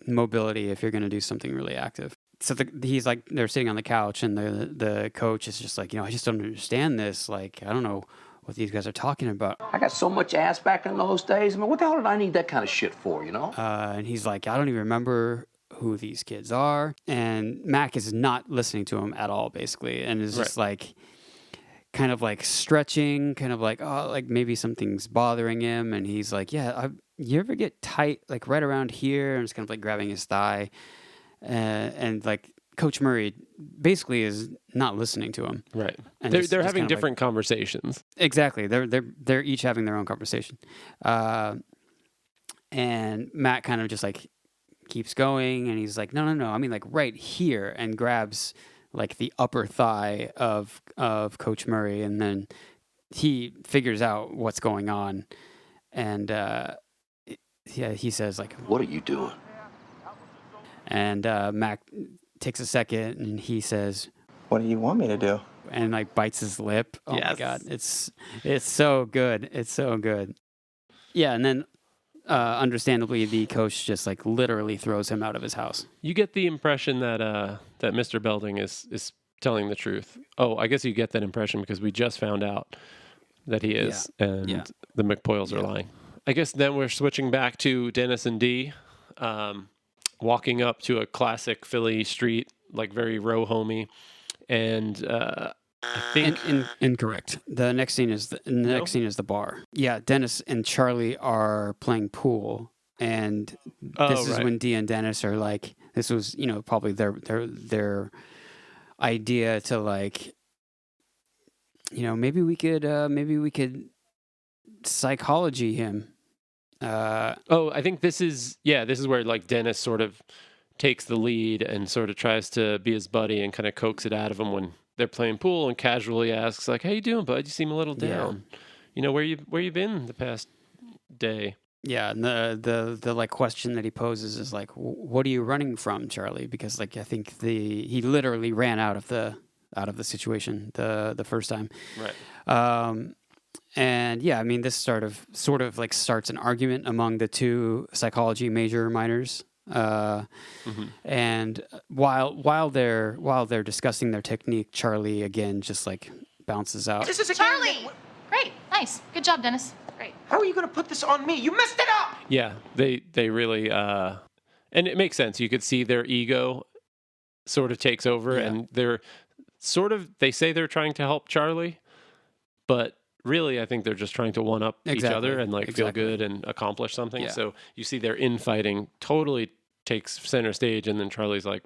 mobility if you're gonna do something really active. So he's like, they're sitting on the couch, and the coach is just like, I just don't understand this. Like, I don't know what these guys are talking about. I got so much ass back in those days. I mean, what the hell did I need that kind of shit for, And he's like, I don't even remember who these kids are. And Mac is not listening to him at all, basically. And is just like, kind of like stretching, kind of like, oh, like maybe something's bothering him. And he's like, yeah, you ever get tight, like right around here? And it's kind of like grabbing his thigh. And like Coach Murray basically is not listening to him. Right. And They're having different conversations. Exactly. They're each having their own conversation. And Matt kind of just like keeps going, and he's like, no, I mean like right here, and grabs like the upper thigh of Coach Murray, and then he figures out what's going on, and he says like, What are you doing? and Mac takes a second, and he says, What do you want me to do? and like bites his lip. Oh my Yes. God, it's so good. It's so good. Yeah, and then understandably, the coach just like literally throws him out of his house. You get the impression that that Mr. Belding is telling the truth. Oh, I guess you get that impression because we just found out that he is, and the McPoyles are lying. I guess then we're switching back to Dennis and Dee, walking up to a classic Philly street, like very row homey, and I think Incorrect. The next scene is the bar. Yeah, Dennis and Charlie are playing pool, and this is when Dee and Dennis are like, this was probably their idea to like, maybe we could psychology him. I think this is where like Dennis sort of takes the lead and sort of tries to be his buddy and kind of coax it out of him when they're playing pool, and casually asks like, "How you doing, bud? You seem a little down. Where you been the past day?" Yeah, and the like question that he poses is like, "What are you running from, Charlie?" Because like I think he literally ran out of the situation the first time. Right. And yeah, I mean, this sort of like starts an argument among the two psychology major minors. And while they're discussing their technique, Charlie again just like bounces out. This is a Charlie! Great, nice. Good job, Dennis. Great. How are you going to put this on me? You messed it up! Yeah, they really and it makes sense. You could see their ego sort of takes over, and they say they're trying to help Charlie, but really I think they're just trying to one up each other and like feel good and accomplish something. Yeah. So you see their infighting totally takes center stage, and then Charlie's like,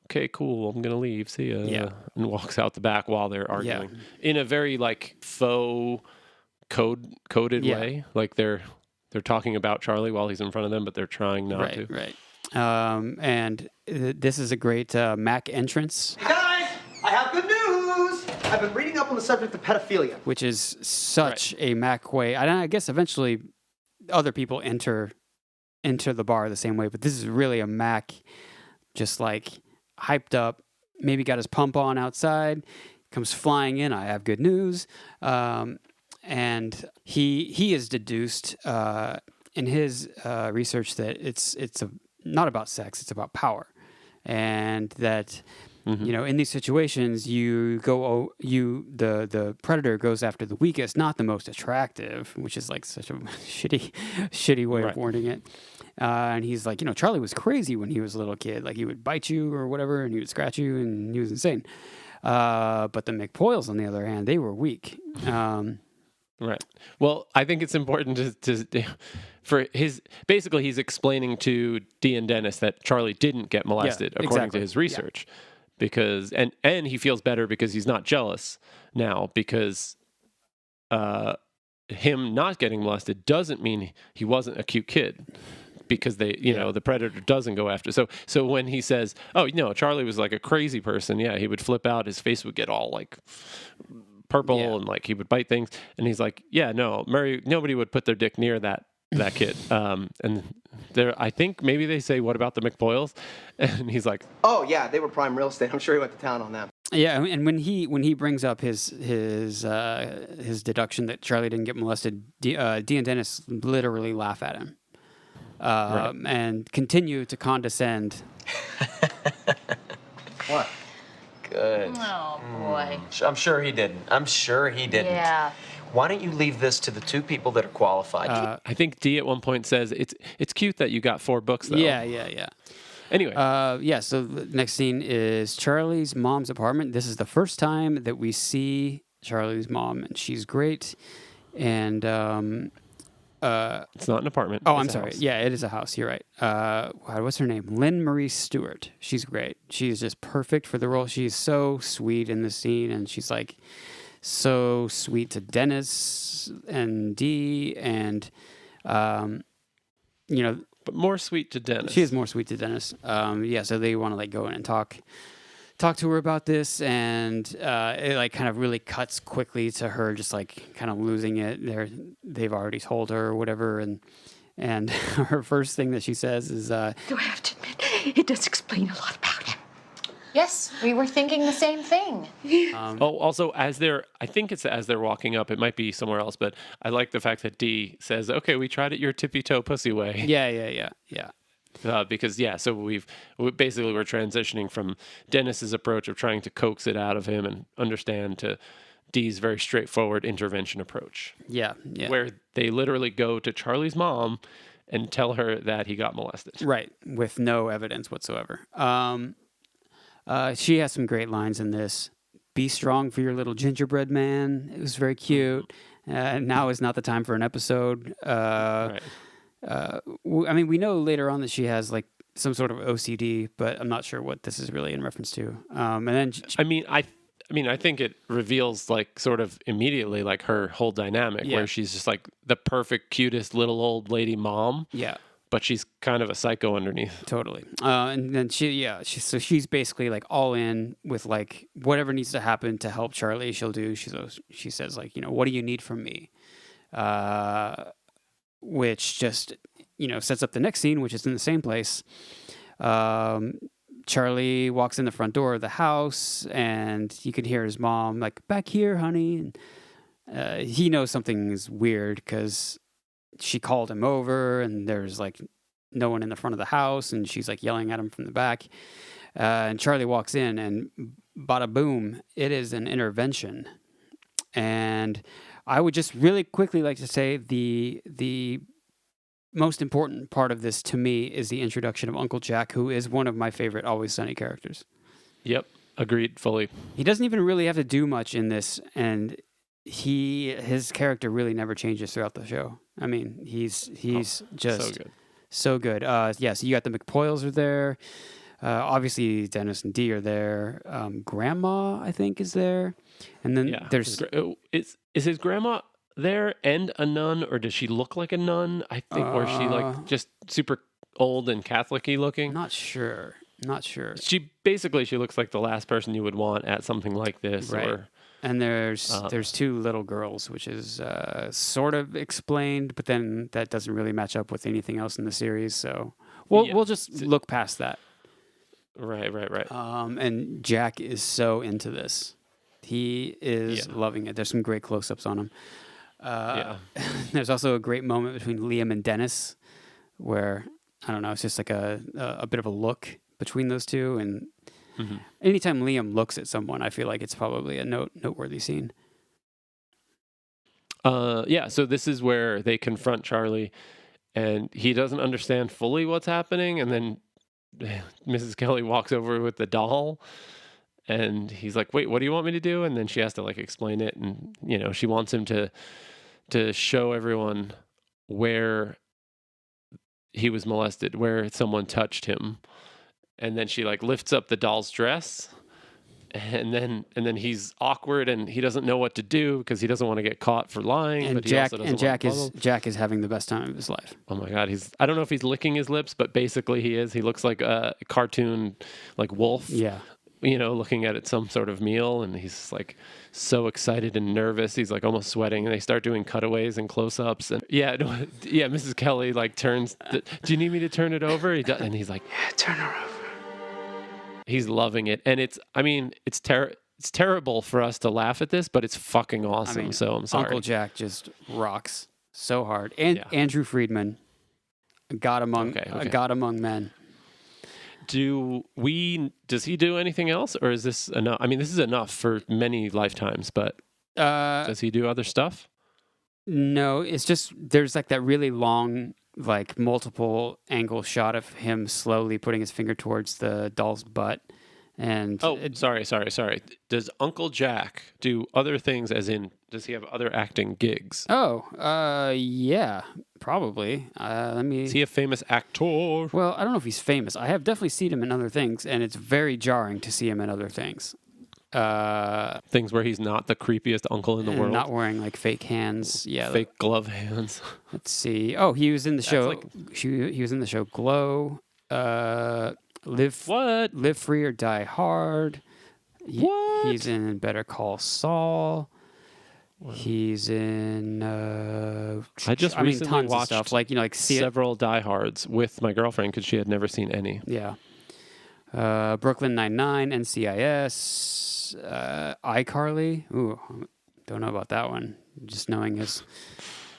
okay, cool, I'm gonna leave, see ya. Yeah. And walks out the back while they're arguing in a very like faux coded way. Like they're talking about Charlie while he's in front of them, but they're trying not to. Right. And this is a great Mac entrance, Hey guys, I have good news! I've been reading up on the subject of pedophilia. which is such a Mac way. I guess eventually other people enter the bar the same way, but this is really a Mac, just like hyped up, maybe got his pump on outside, comes flying in. I have good news. And he has deduced in his research that it's not about sex, it's about power, and that in these situations the predator goes after the weakest, not the most attractive, which is like such a shitty way of wording it. And he's like, Charlie was crazy when he was a little kid, like he would bite you or whatever, and he would scratch you, and he was insane. But the McPoyles, on the other hand, they were weak. Right. Well, I think it's important to for basically he's explaining to Dee and Dennis that Charlie didn't get molested according to his research, because and he feels better because he's not jealous now, because him not getting molested doesn't mean he wasn't a cute kid, because the predator doesn't go after. So when he says, "Oh, Charlie was like a crazy person," he would flip out, his face would get all like purple and like he would bite things, and he's like, no, Murray, nobody would put their dick near that kid. And there, I think maybe they say, "What about the McPoyles?" And he's like, Oh yeah, they were prime real estate. I'm sure he went to town on them. Yeah, and when he brings up his deduction that Charlie didn't get molested, Dee and Dennis literally laugh at him, and continue to condescend. What? Good. Oh, boy. I'm sure he didn't. Yeah. Why don't you leave this to the two people that are qualified? I think Dee at one point says, it's cute that you got 4 books though. Yeah. Anyway. So the next scene is Charlie's mom's apartment. This is the first time that we see Charlie's mom, and she's great. And It's not an apartment. oh, it's I'm a sorry. house. Yeah, it is a house. You're right. What's her name? Lynn Marie Stewart. She's great. She's just perfect for the role. She's so sweet in the scene, and she's like so sweet to Dennis and Dee, and you know, But more sweet to Dennis. she is more sweet to Dennis. Yeah, so they want to like go in and talk to her about this, and it like kind of really cuts quickly to her just like kind of losing it. They've already told her or whatever, and her first thing that she says is, Do I have to admit, it does explain a lot about him. Yes, we were thinking the same thing. Also, I think it's as they're walking up. It might be somewhere else, but I like the fact that Dee says, "Okay, we tried it your tippy toe pussy way." yeah. Because so we're transitioning from Dennis's approach of trying to coax it out of him and understand to Dee's very straightforward intervention approach. Yeah. Where they literally go to Charlie's mom and tell her that he got molested. Right, with no evidence whatsoever. She has some great lines in this. Be strong for your little gingerbread man. It was very cute. Now is not the time for an episode. Right. I mean, we know later on that she has like some sort of OCD, but I'm not sure what this is really in reference to. And then, I think it reveals like sort of immediately like her whole dynamic Yeah. where she's just like the perfect, cutest little old lady mom. yeah, But she's kind of a psycho underneath. totally. And then she's basically like all in with like whatever needs to happen to help Charlie. She'll do. She says like, what do you need from me? Which just sets up the next scene, which is in the same place. Charlie walks in the front door of the house, and you can hear his mom like, "Back here, honey." And he knows something is weird because she called him over, and there's like no one in the front of the house, and she's like yelling at him from the back. And Charlie walks in, and bada boom, it is an intervention. And I would just really quickly like to say the most important part of this to me is the introduction of Uncle Jack, who is one of my favorite Always Sunny characters. Yep. Agreed fully. He doesn't even really have to do much in this, and his character really never changes throughout the show. I mean, he's just so good. So good. So you got the McPoyles are there. Obviously, Dennis and Dee are there. Grandma, I think, is there. And then there's... Is his grandma there and a nun, or does she look like a nun? I think, or is she like just super old and Catholic-y looking? Not sure. She looks like the last person you would want at something like this. Right. And there's two little girls, which is sort of explained, but then that doesn't really match up with anything else in the series. So we'll just look past that. Right. And Jack is so into this. He is loving it. There's some great close-ups on him. There's also a great moment between Liam and Dennis where, I don't know, it's just like a bit of a look between those two. And anytime Liam looks at someone, I feel like it's probably a noteworthy scene. So this is where they confront Charlie, and he doesn't understand fully what's happening, and then Mrs. Kelly walks over with the doll, and he's like, "Wait, what do you want me to do?" And then she has to like explain it, and she wants him to show everyone where he was molested, where someone touched him. And then she like lifts up the doll's dress, and then he's awkward and he doesn't know what to do because he doesn't want to get caught for lying. And but Jack is having the best time of his life. Oh my God, I don't know if he's licking his lips, but basically he is. He looks like a cartoon like wolf. Yeah. Looking at some sort of meal, and he's like so excited and nervous. He's like almost sweating, and they start doing cutaways and close-ups. And Mrs. Kelly like turns. Do you need me to turn it over? And he's like, Yeah, turn her over. He's loving it, and it's terrible for us to laugh at this, but it's fucking awesome. So I'm sorry. Uncle Jack just rocks so hard, and Andrew Friedman, a god among men. Does he do anything else, or is this enough? I mean, this is enough for many lifetimes, but does he do other stuff? No, it's just there's like that really long, like multiple angle shot of him slowly putting his finger towards the doll's butt, And sorry. Does Uncle Jack do other things, as in, does he have other acting gigs? Yeah, probably. Is he a famous actor? Well, I don't know if he's famous. I have definitely seen him in other things, and it's very jarring to see him in other things. Things where he's not the creepiest uncle in the world. Not wearing like fake hands. Yeah. Fake glove hands. Let's see. Oh, he was in the show. He was in the show Glow. Live Free or Die Hard. He's in Better Call Saul. He's in. I recently tons watched of stuff like several Die Hards with my girlfriend because she had never seen any. Yeah. Brooklyn Nine-Nine, NCIS, iCarly. Ooh, don't know about that one. Just knowing his.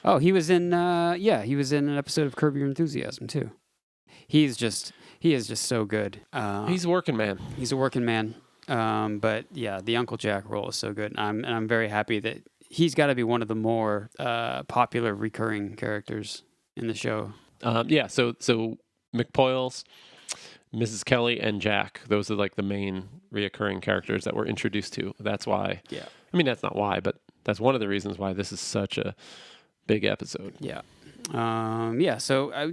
Oh, he was in. He was in an episode of Curb Your Enthusiasm too. He is just so good. He's a working man. He's a working man. But yeah, the Uncle Jack role is so good. I'm very happy that he's got to be one of the more popular recurring characters in the show. So McPoyles, Mrs. Kelly, and Jack, those are like the main reoccurring characters that we're introduced to. That's why. Yeah. I mean, that's not why, but that's one of the reasons why this is such a big episode. Yeah. So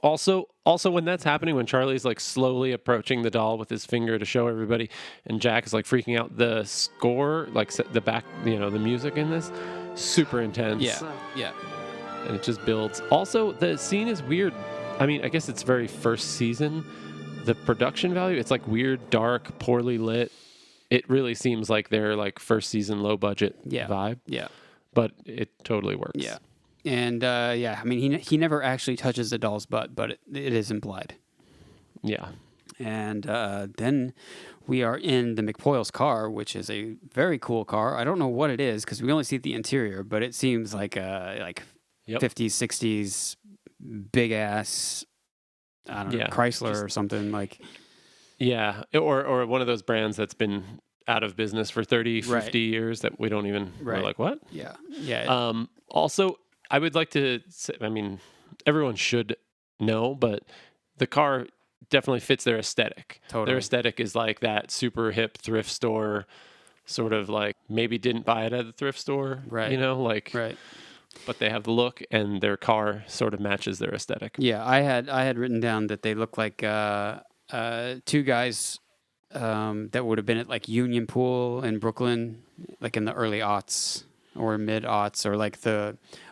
also when that's happening, when Charlie's like slowly approaching the doll with his finger to show everybody, and Jack is like freaking out, the score, like the back, the music in this, super intense. Yeah. And it just builds. Also, the scene is weird. I mean, I guess it's very first season. The production value, it's like weird, dark, poorly lit. It really seems like they're like first season, low budget vibe. Yeah. But it totally works. Yeah. And I mean, he never actually touches the doll's butt, but it is implied. Yeah. And then we are in the McPoyles car, which is a very cool car. I don't know what it is because we only see the interior, but it seems like a 50s, 60s big ass, I don't know, Chrysler or something like. Yeah, or one of those brands that's been out of business for 30, 50 years that we don't even, we're like, what? Yeah. Yeah. Also, I would like to say, I mean, everyone should know, but the car definitely fits their aesthetic. Totally. Their aesthetic is like that super hip thrift store, sort of like maybe didn't buy it at the thrift store, right? Right. But they have the look, and their car sort of matches their aesthetic. Yeah, I had written down that they look like two guys that would have been at like Union Pool in Brooklyn, like in the early aughts or mid aughts, or like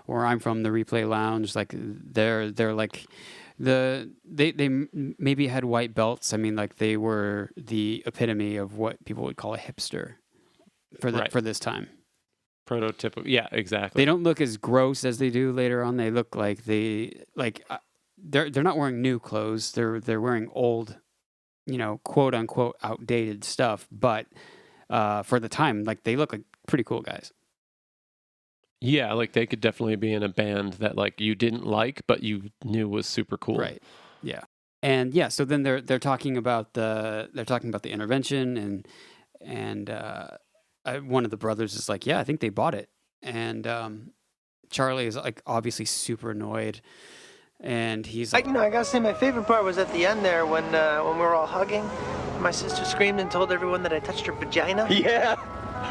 where I'm from, the Replay Lounge. Like they're like they maybe had white belts. I mean, like they were the epitome of what people would call a hipster for this time. Prototypical, yeah, exactly. They don't look as gross as they do later on. They look like they're not wearing new clothes. They're wearing old, quote unquote outdated stuff. But for the time, like they look like pretty cool guys. Yeah, like they could definitely be in a band that like you didn't like, but you knew was super cool. Right. Yeah. And yeah, so then they're talking about the intervention, and one of the brothers is like, yeah, I think they bought it, and Charlie is like obviously super annoyed, and he's like, I gotta say, my favorite part was at the end there when we were all hugging. My sister screamed and told everyone that I touched her vagina. Yeah.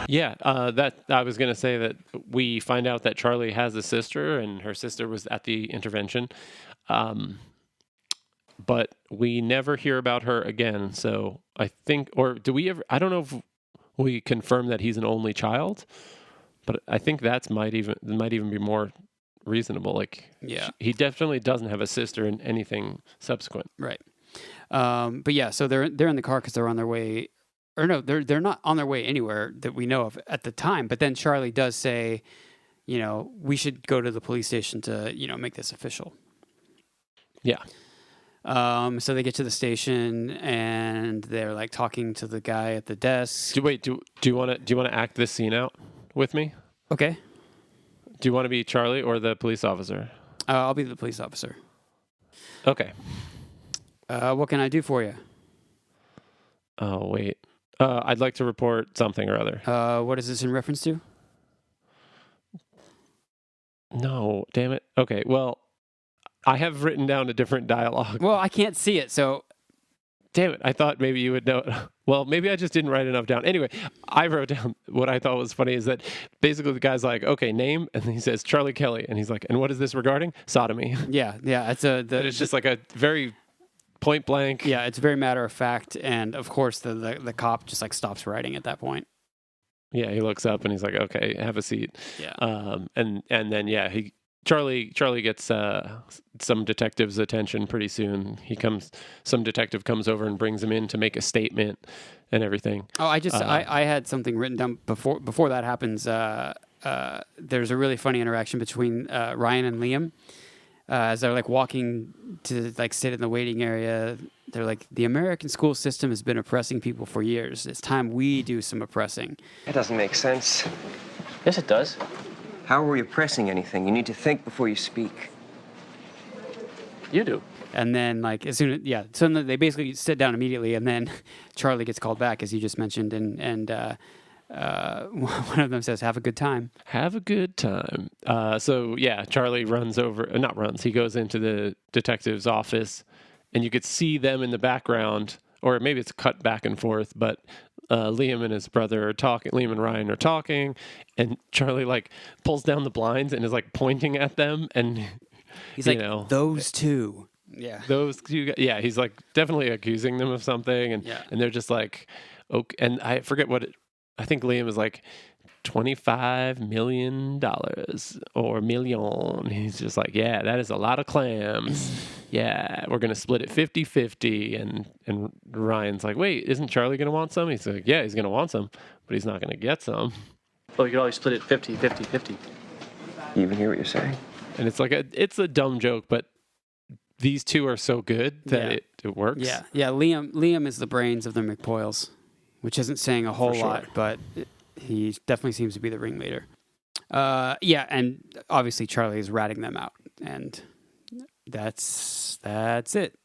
Yeah, that I was going to say that we find out that Charlie has a sister, and her sister was at the intervention, but we never hear about her again. So I think, or do we ever? I don't know if we confirm that he's an only child, but I think might even be more reasonable. Like, yeah, he definitely doesn't have a sister in anything subsequent. Right. But yeah, so they're in the car because they're on their way. Or no, they're not on their way anywhere that we know of at the time. But then Charlie does say, we should go to the police station to, make this official. Yeah. So they get to the station and they're like talking to the guy at the desk. Do you want to act this scene out with me? Okay. Do you want to be Charlie or the police officer? I'll be the police officer. Okay. What can I do for you? Oh, wait. I'd like to report something or other. What is this in reference to? No, damn it. Okay, well, I have written down a different dialogue. Well, I can't see it, so Damn it. I thought maybe you would know it. Well, maybe I just didn't write enough down. Anyway, I wrote down what I thought was funny is that basically the guy's like, okay, name. And he says, Charlie Kelly. And he's like, and what is this regarding? Sodomy. Yeah. It's just like a very point blank. Yeah, it's very matter of fact. And of course, the cop just like stops writing at that point. Yeah, he looks up and he's like, okay, have a seat. Yeah. And then, yeah, Charlie gets some detective's attention pretty soon. Some detective comes over and brings him in to make a statement and everything. Oh, I had something written down before that happens. There's a really funny interaction between Ryan and Liam as they're like walking to like sit in the waiting area. They're like, the American school system has been oppressing people for years. It's time we do some oppressing. That doesn't make sense. Yes, it does. How are we oppressing anything? You need to think before you speak. You do. And then, like, so then they basically sit down immediately, and then Charlie gets called back, as you just mentioned, and one of them says, "Have a good time." Have a good time. So yeah, Charlie he goes into the detective's office, and you could see them in the background, or maybe it's cut back and forth, but Liam and his brother are talking. Liam and Ryan are talking, and Charlie like pulls down the blinds and is like pointing at them, and he's like, "Those two." Yeah. Those two guys, yeah, he's like definitely accusing them of something, and they're just like, okay. And I forget I think Liam is like $25 million or million. He's just like, yeah, that is a lot of clams. Yeah, we're gonna split it 50-50. And Ryan's like, wait, isn't Charlie gonna want some? He's like, yeah, he's gonna want some, but he's not gonna get some. Well, you could always split it 50-50-50. You even hear what you're saying? And it's like it's a dumb joke, but these two are so good that it works. Yeah, yeah. Liam is the brains of the McPoyles, which isn't saying a whole lot, but he definitely seems to be the ringleader. And obviously Charlie is ratting them out, and that's it.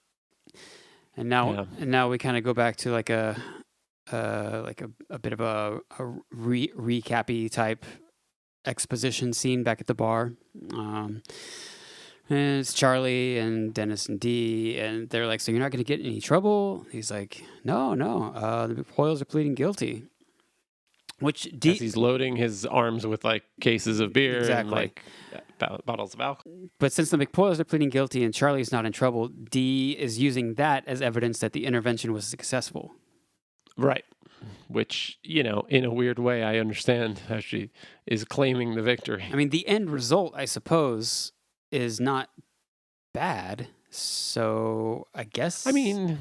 And now we kind of go back to like a bit of a recappy type exposition scene back at the bar. And it's Charlie and Dennis and Dee, and they're like, so you're not going to get in any trouble? He's like, no, the McPoyles are pleading guilty. Which Dee... As he's loading his arms with, like, cases of beer and, like, bottles of alcohol. But since the McPoyles are pleading guilty and Charlie's not in trouble, Dee is using that as evidence that the intervention was successful. Right. Which, in a weird way, I understand how she is claiming the victory. I mean, the end result, I suppose, is not bad, so I guess... I mean,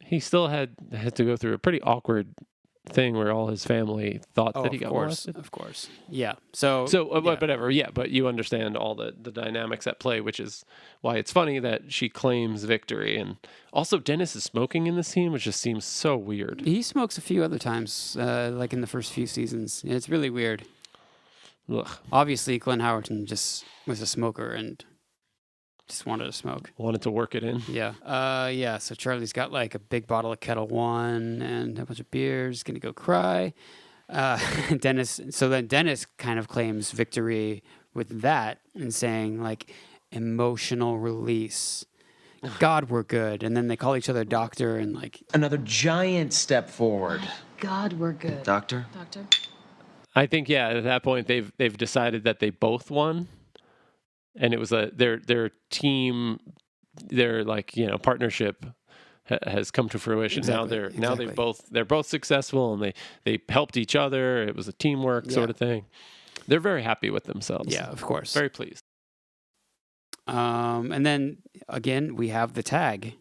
he still had to go through a pretty awkward thing where all his family thought that he got molested. Of course, yeah. Whatever, yeah, but you understand all the dynamics at play, which is why it's funny that she claims victory. And also Dennis is smoking in the scene, which just seems so weird. He smokes a few other times, like in the first few seasons. It's really weird. Ugh. Obviously, Glenn Howerton just was a smoker and just wanted to smoke. Wanted to work it in. Yeah. So Charlie's got like a big bottle of Kettle One and a bunch of beers. Gonna go cry. Dennis kind of claims victory with that and saying like emotional release. God, we're good. And then they call each other doctor and like Another giant step forward. God, we're good. Doctor? I think at that point they've decided that they both won, and it was their team, their partnership has come to fruition. Exactly. Now they're both successful, and they helped each other. It was a teamwork sort of thing. They're very happy with themselves. Yeah, of course. Very pleased. And then again we have the tag,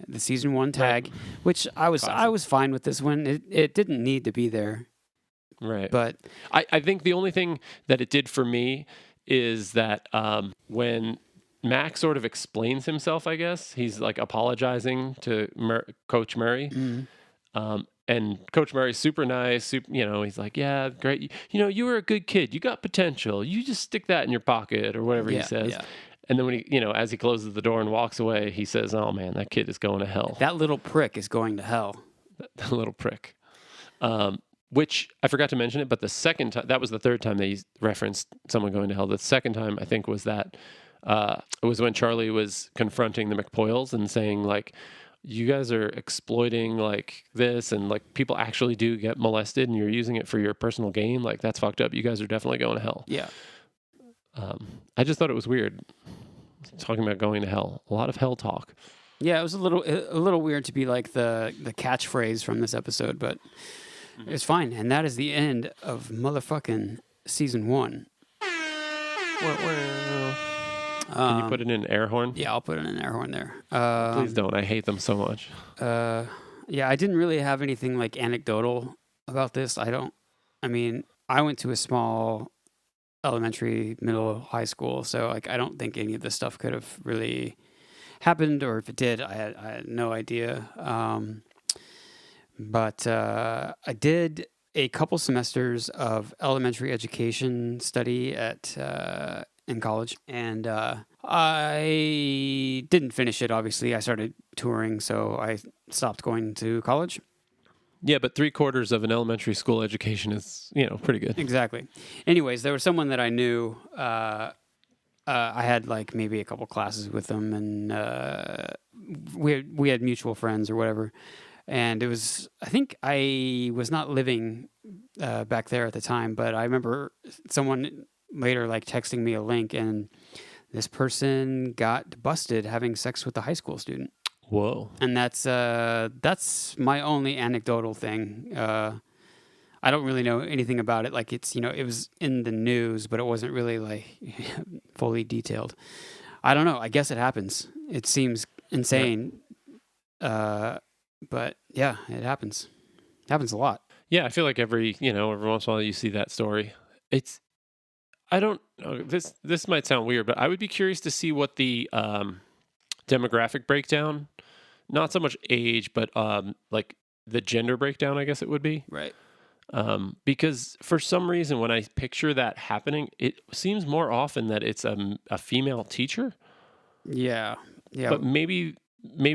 the season 1 tag, which I was fine with this one. It didn't need to be there. Right. But I think the only thing that it did for me is that when Mac sort of explains himself, I guess, he's like apologizing to Coach Murray. Mm-hmm. And Coach Murray's super nice. He's like, yeah, great. You were a good kid. You got potential. You just stick that in your pocket or whatever he says. Yeah. And then when he, as he closes the door and walks away, he says, oh man, that kid is going to hell. That little prick is going to hell. That little prick. Which I forgot to mention it, but the second time, that was the third time they referenced someone going to hell. The second time, I think, was that it was when Charlie was confronting the McPoyles and saying, like, you guys are exploiting like this, and like people actually do get molested, and you're using it for your personal gain. Like that's fucked up. You guys are definitely going to hell. Yeah. I just thought it was weird talking about going to hell. A lot of hell talk. Yeah, it was a little weird to be like the catchphrase from this episode, but it's fine. And that is the end of motherfucking season 1. Can you put in an air horn? Yeah, I'll put in an air horn there. Please don't. I hate them so much. Yeah, I didn't really have anything like anecdotal about this. I went to a small elementary, middle, high school, so like I don't think any of this stuff could have really happened, or if it did, I had no idea. But I did a couple semesters of elementary education study in college, and I didn't finish it. Obviously, I started touring, so I stopped going to college. Yeah, but 3/4 of an elementary school education is, pretty good. Exactly. Anyways, there was someone that I knew. I had like maybe a couple classes with them, and we had mutual friends or whatever. And it was, I think I was not living back there at the time, but I remember someone later like texting me a link, and this person got busted having sex with a high school student. Whoa. And that's my only anecdotal thing. I don't really know anything about it. Like it's, it was in the news, but it wasn't really like fully detailed. I don't know. I guess it happens. It seems insane. But yeah, it happens. It happens a lot. Yeah, I feel like every once in a while you see that story. I don't know. This might sound weird, but I would be curious to see what the demographic breakdown, not so much age, but like the gender breakdown, I guess it would be. Right. Because for some reason, when I picture that happening, it seems more often that it's a female teacher. Yeah. Yeah. But maybe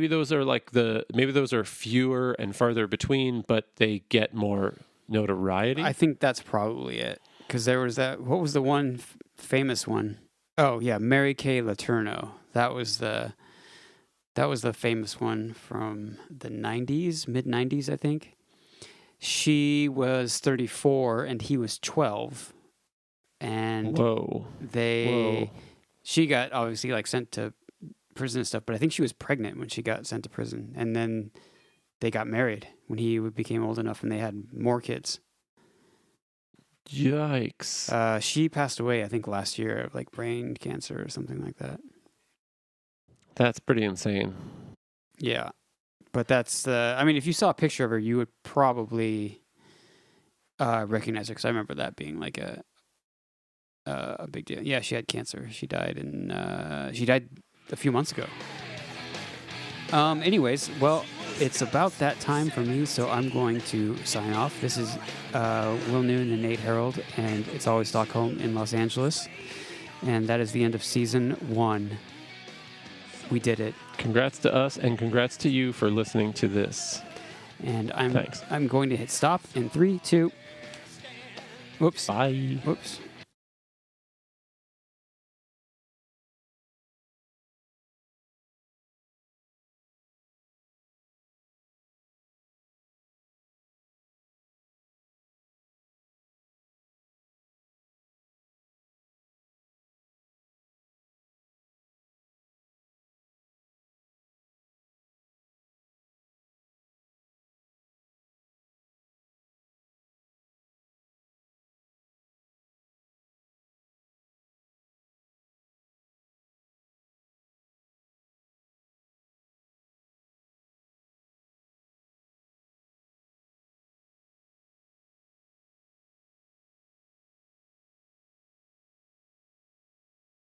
those are maybe those are fewer and farther between, but they get more notoriety. I think that's probably it. Because there was what was the one famous one? Oh yeah, Mary Kay Letourneau. That was the famous one from the 90s, mid 90s, I think. She was 34 and he was 12. And she got obviously like sent to prison and stuff, but I think she was pregnant when she got sent to prison. And then they got married when he became old enough, and they had more kids. Yikes. She passed away, I think, last year of like brain cancer or something like that. That's pretty insane. Yeah. But that's if you saw a picture of her, you would probably recognize her, because I remember that being like a big deal. Yeah, she had cancer. She died a few months ago. Anyways, well, it's about that time for me, so I'm going to sign off. This is Will Noon and Nate Harold, and It's Always Stockholm in Los Angeles. And that is the end of season 1. We did it. Congrats to us, and congrats to you for listening to this. And Thanks. I'm going to hit stop in 3, 2. Whoops. Bye. Whoops.